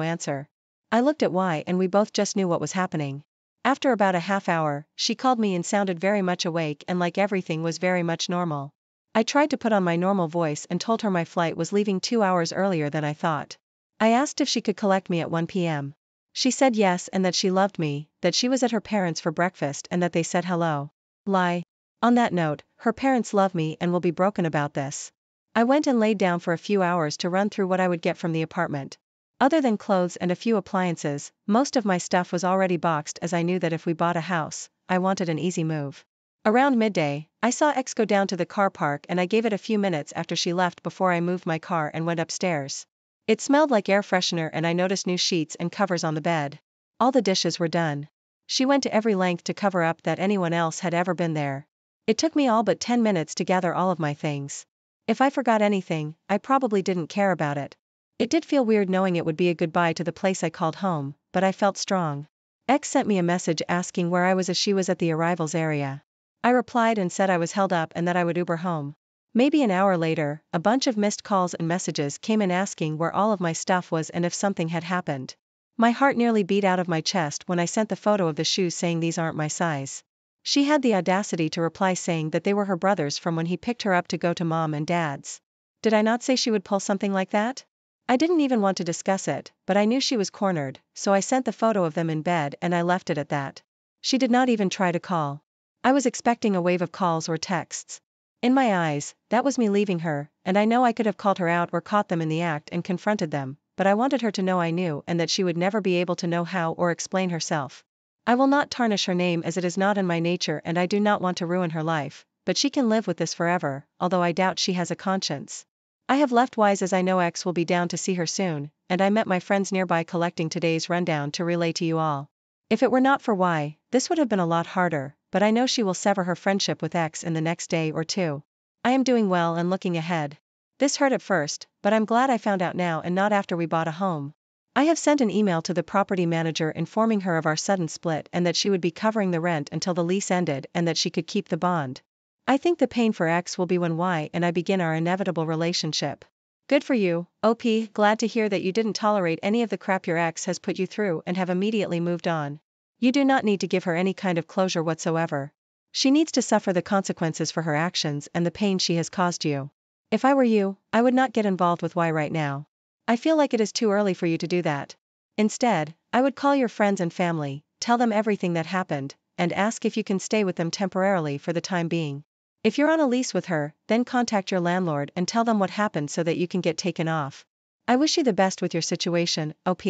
answer. I looked at Y and we both just knew what was happening. After about a half hour, she called me and sounded very much awake and like everything was very much normal. I tried to put on my normal voice and told her my flight was leaving 2 hours earlier than I thought. I asked if she could collect me at 1 p.m. She said yes and that she loved me, that she was at her parents' for breakfast and that they said hello. Lie. On that note, her parents love me and will be broken about this. I went and laid down for a few hours to run through what I would get from the apartment. Other than clothes and a few appliances, most of my stuff was already boxed, as I knew that if we bought a house, I wanted an easy move. Around midday, I saw X go down to the car park and I gave it a few minutes after she left before I moved my car and went upstairs. It smelled like air freshener and I noticed new sheets and covers on the bed. All the dishes were done. She went to every length to cover up that anyone else had ever been there. It took me all but 10 minutes to gather all of my things. If I forgot anything, I probably didn't care about it. It did feel weird knowing it would be a goodbye to the place I called home, but I felt strong. X sent me a message asking where I was as she was at the arrivals area. I replied and said I was held up and that I would Uber home. Maybe an hour later, a bunch of missed calls and messages came in asking where all of my stuff was and if something had happened. My heart nearly beat out of my chest when I sent the photo of the shoes saying these aren't my size. She had the audacity to reply saying that they were her brother's from when he picked her up to go to mom and dad's. Did I not say she would pull something like that? I didn't even want to discuss it, but I knew she was cornered, so I sent the photo of them in bed and I left it at that. She did not even try to call. I was expecting a wave of calls or texts. In my eyes, that was me leaving her, and I know I could have called her out or caught them in the act and confronted them, but I wanted her to know I knew and that she would never be able to know how or explain herself. I will not tarnish her name as it is not in my nature and I do not want to ruin her life, but she can live with this forever, although I doubt she has a conscience. I have left Wise as I know X will be down to see her soon, and I met my friends nearby collecting today's rundown to relay to you all. If it were not for Y, this would have been a lot harder, but I know she will sever her friendship with X in the next day or two. I am doing well and looking ahead. This hurt at first, but I'm glad I found out now and not after we bought a home. I have sent an email to the property manager informing her of our sudden split and that she would be covering the rent until the lease ended and that she could keep the bond. I think the pain for X will be when Y and I begin our inevitable relationship. Good for you, OP, glad to hear that you didn't tolerate any of the crap your ex has put you through and have immediately moved on. You do not need to give her any kind of closure whatsoever. She needs to suffer the consequences for her actions and the pain she has caused you. If I were you, I would not get involved with Y right now. I feel like it is too early for you to do that. Instead, I would call your friends and family, tell them everything that happened, and ask if you can stay with them temporarily for the time being. If you're on a lease with her, then contact your landlord and tell them what happened so that you can get taken off. I wish you the best with your situation, OP.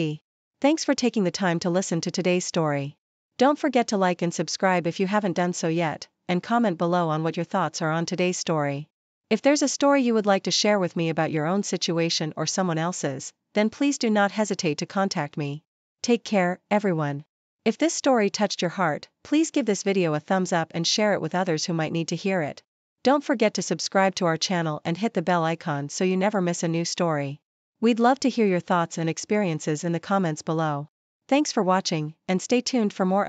Thanks for taking the time to listen to today's story. Don't forget to like and subscribe if you haven't done so yet, and comment below on what your thoughts are on today's story. If there's a story you would like to share with me about your own situation or someone else's, then please do not hesitate to contact me. Take care, everyone. If this story touched your heart, please give this video a thumbs up and share it with others who might need to hear it. Don't forget to subscribe to our channel and hit the bell icon so you never miss a new story. We'd love to hear your thoughts and experiences in the comments below. Thanks for watching, and stay tuned for more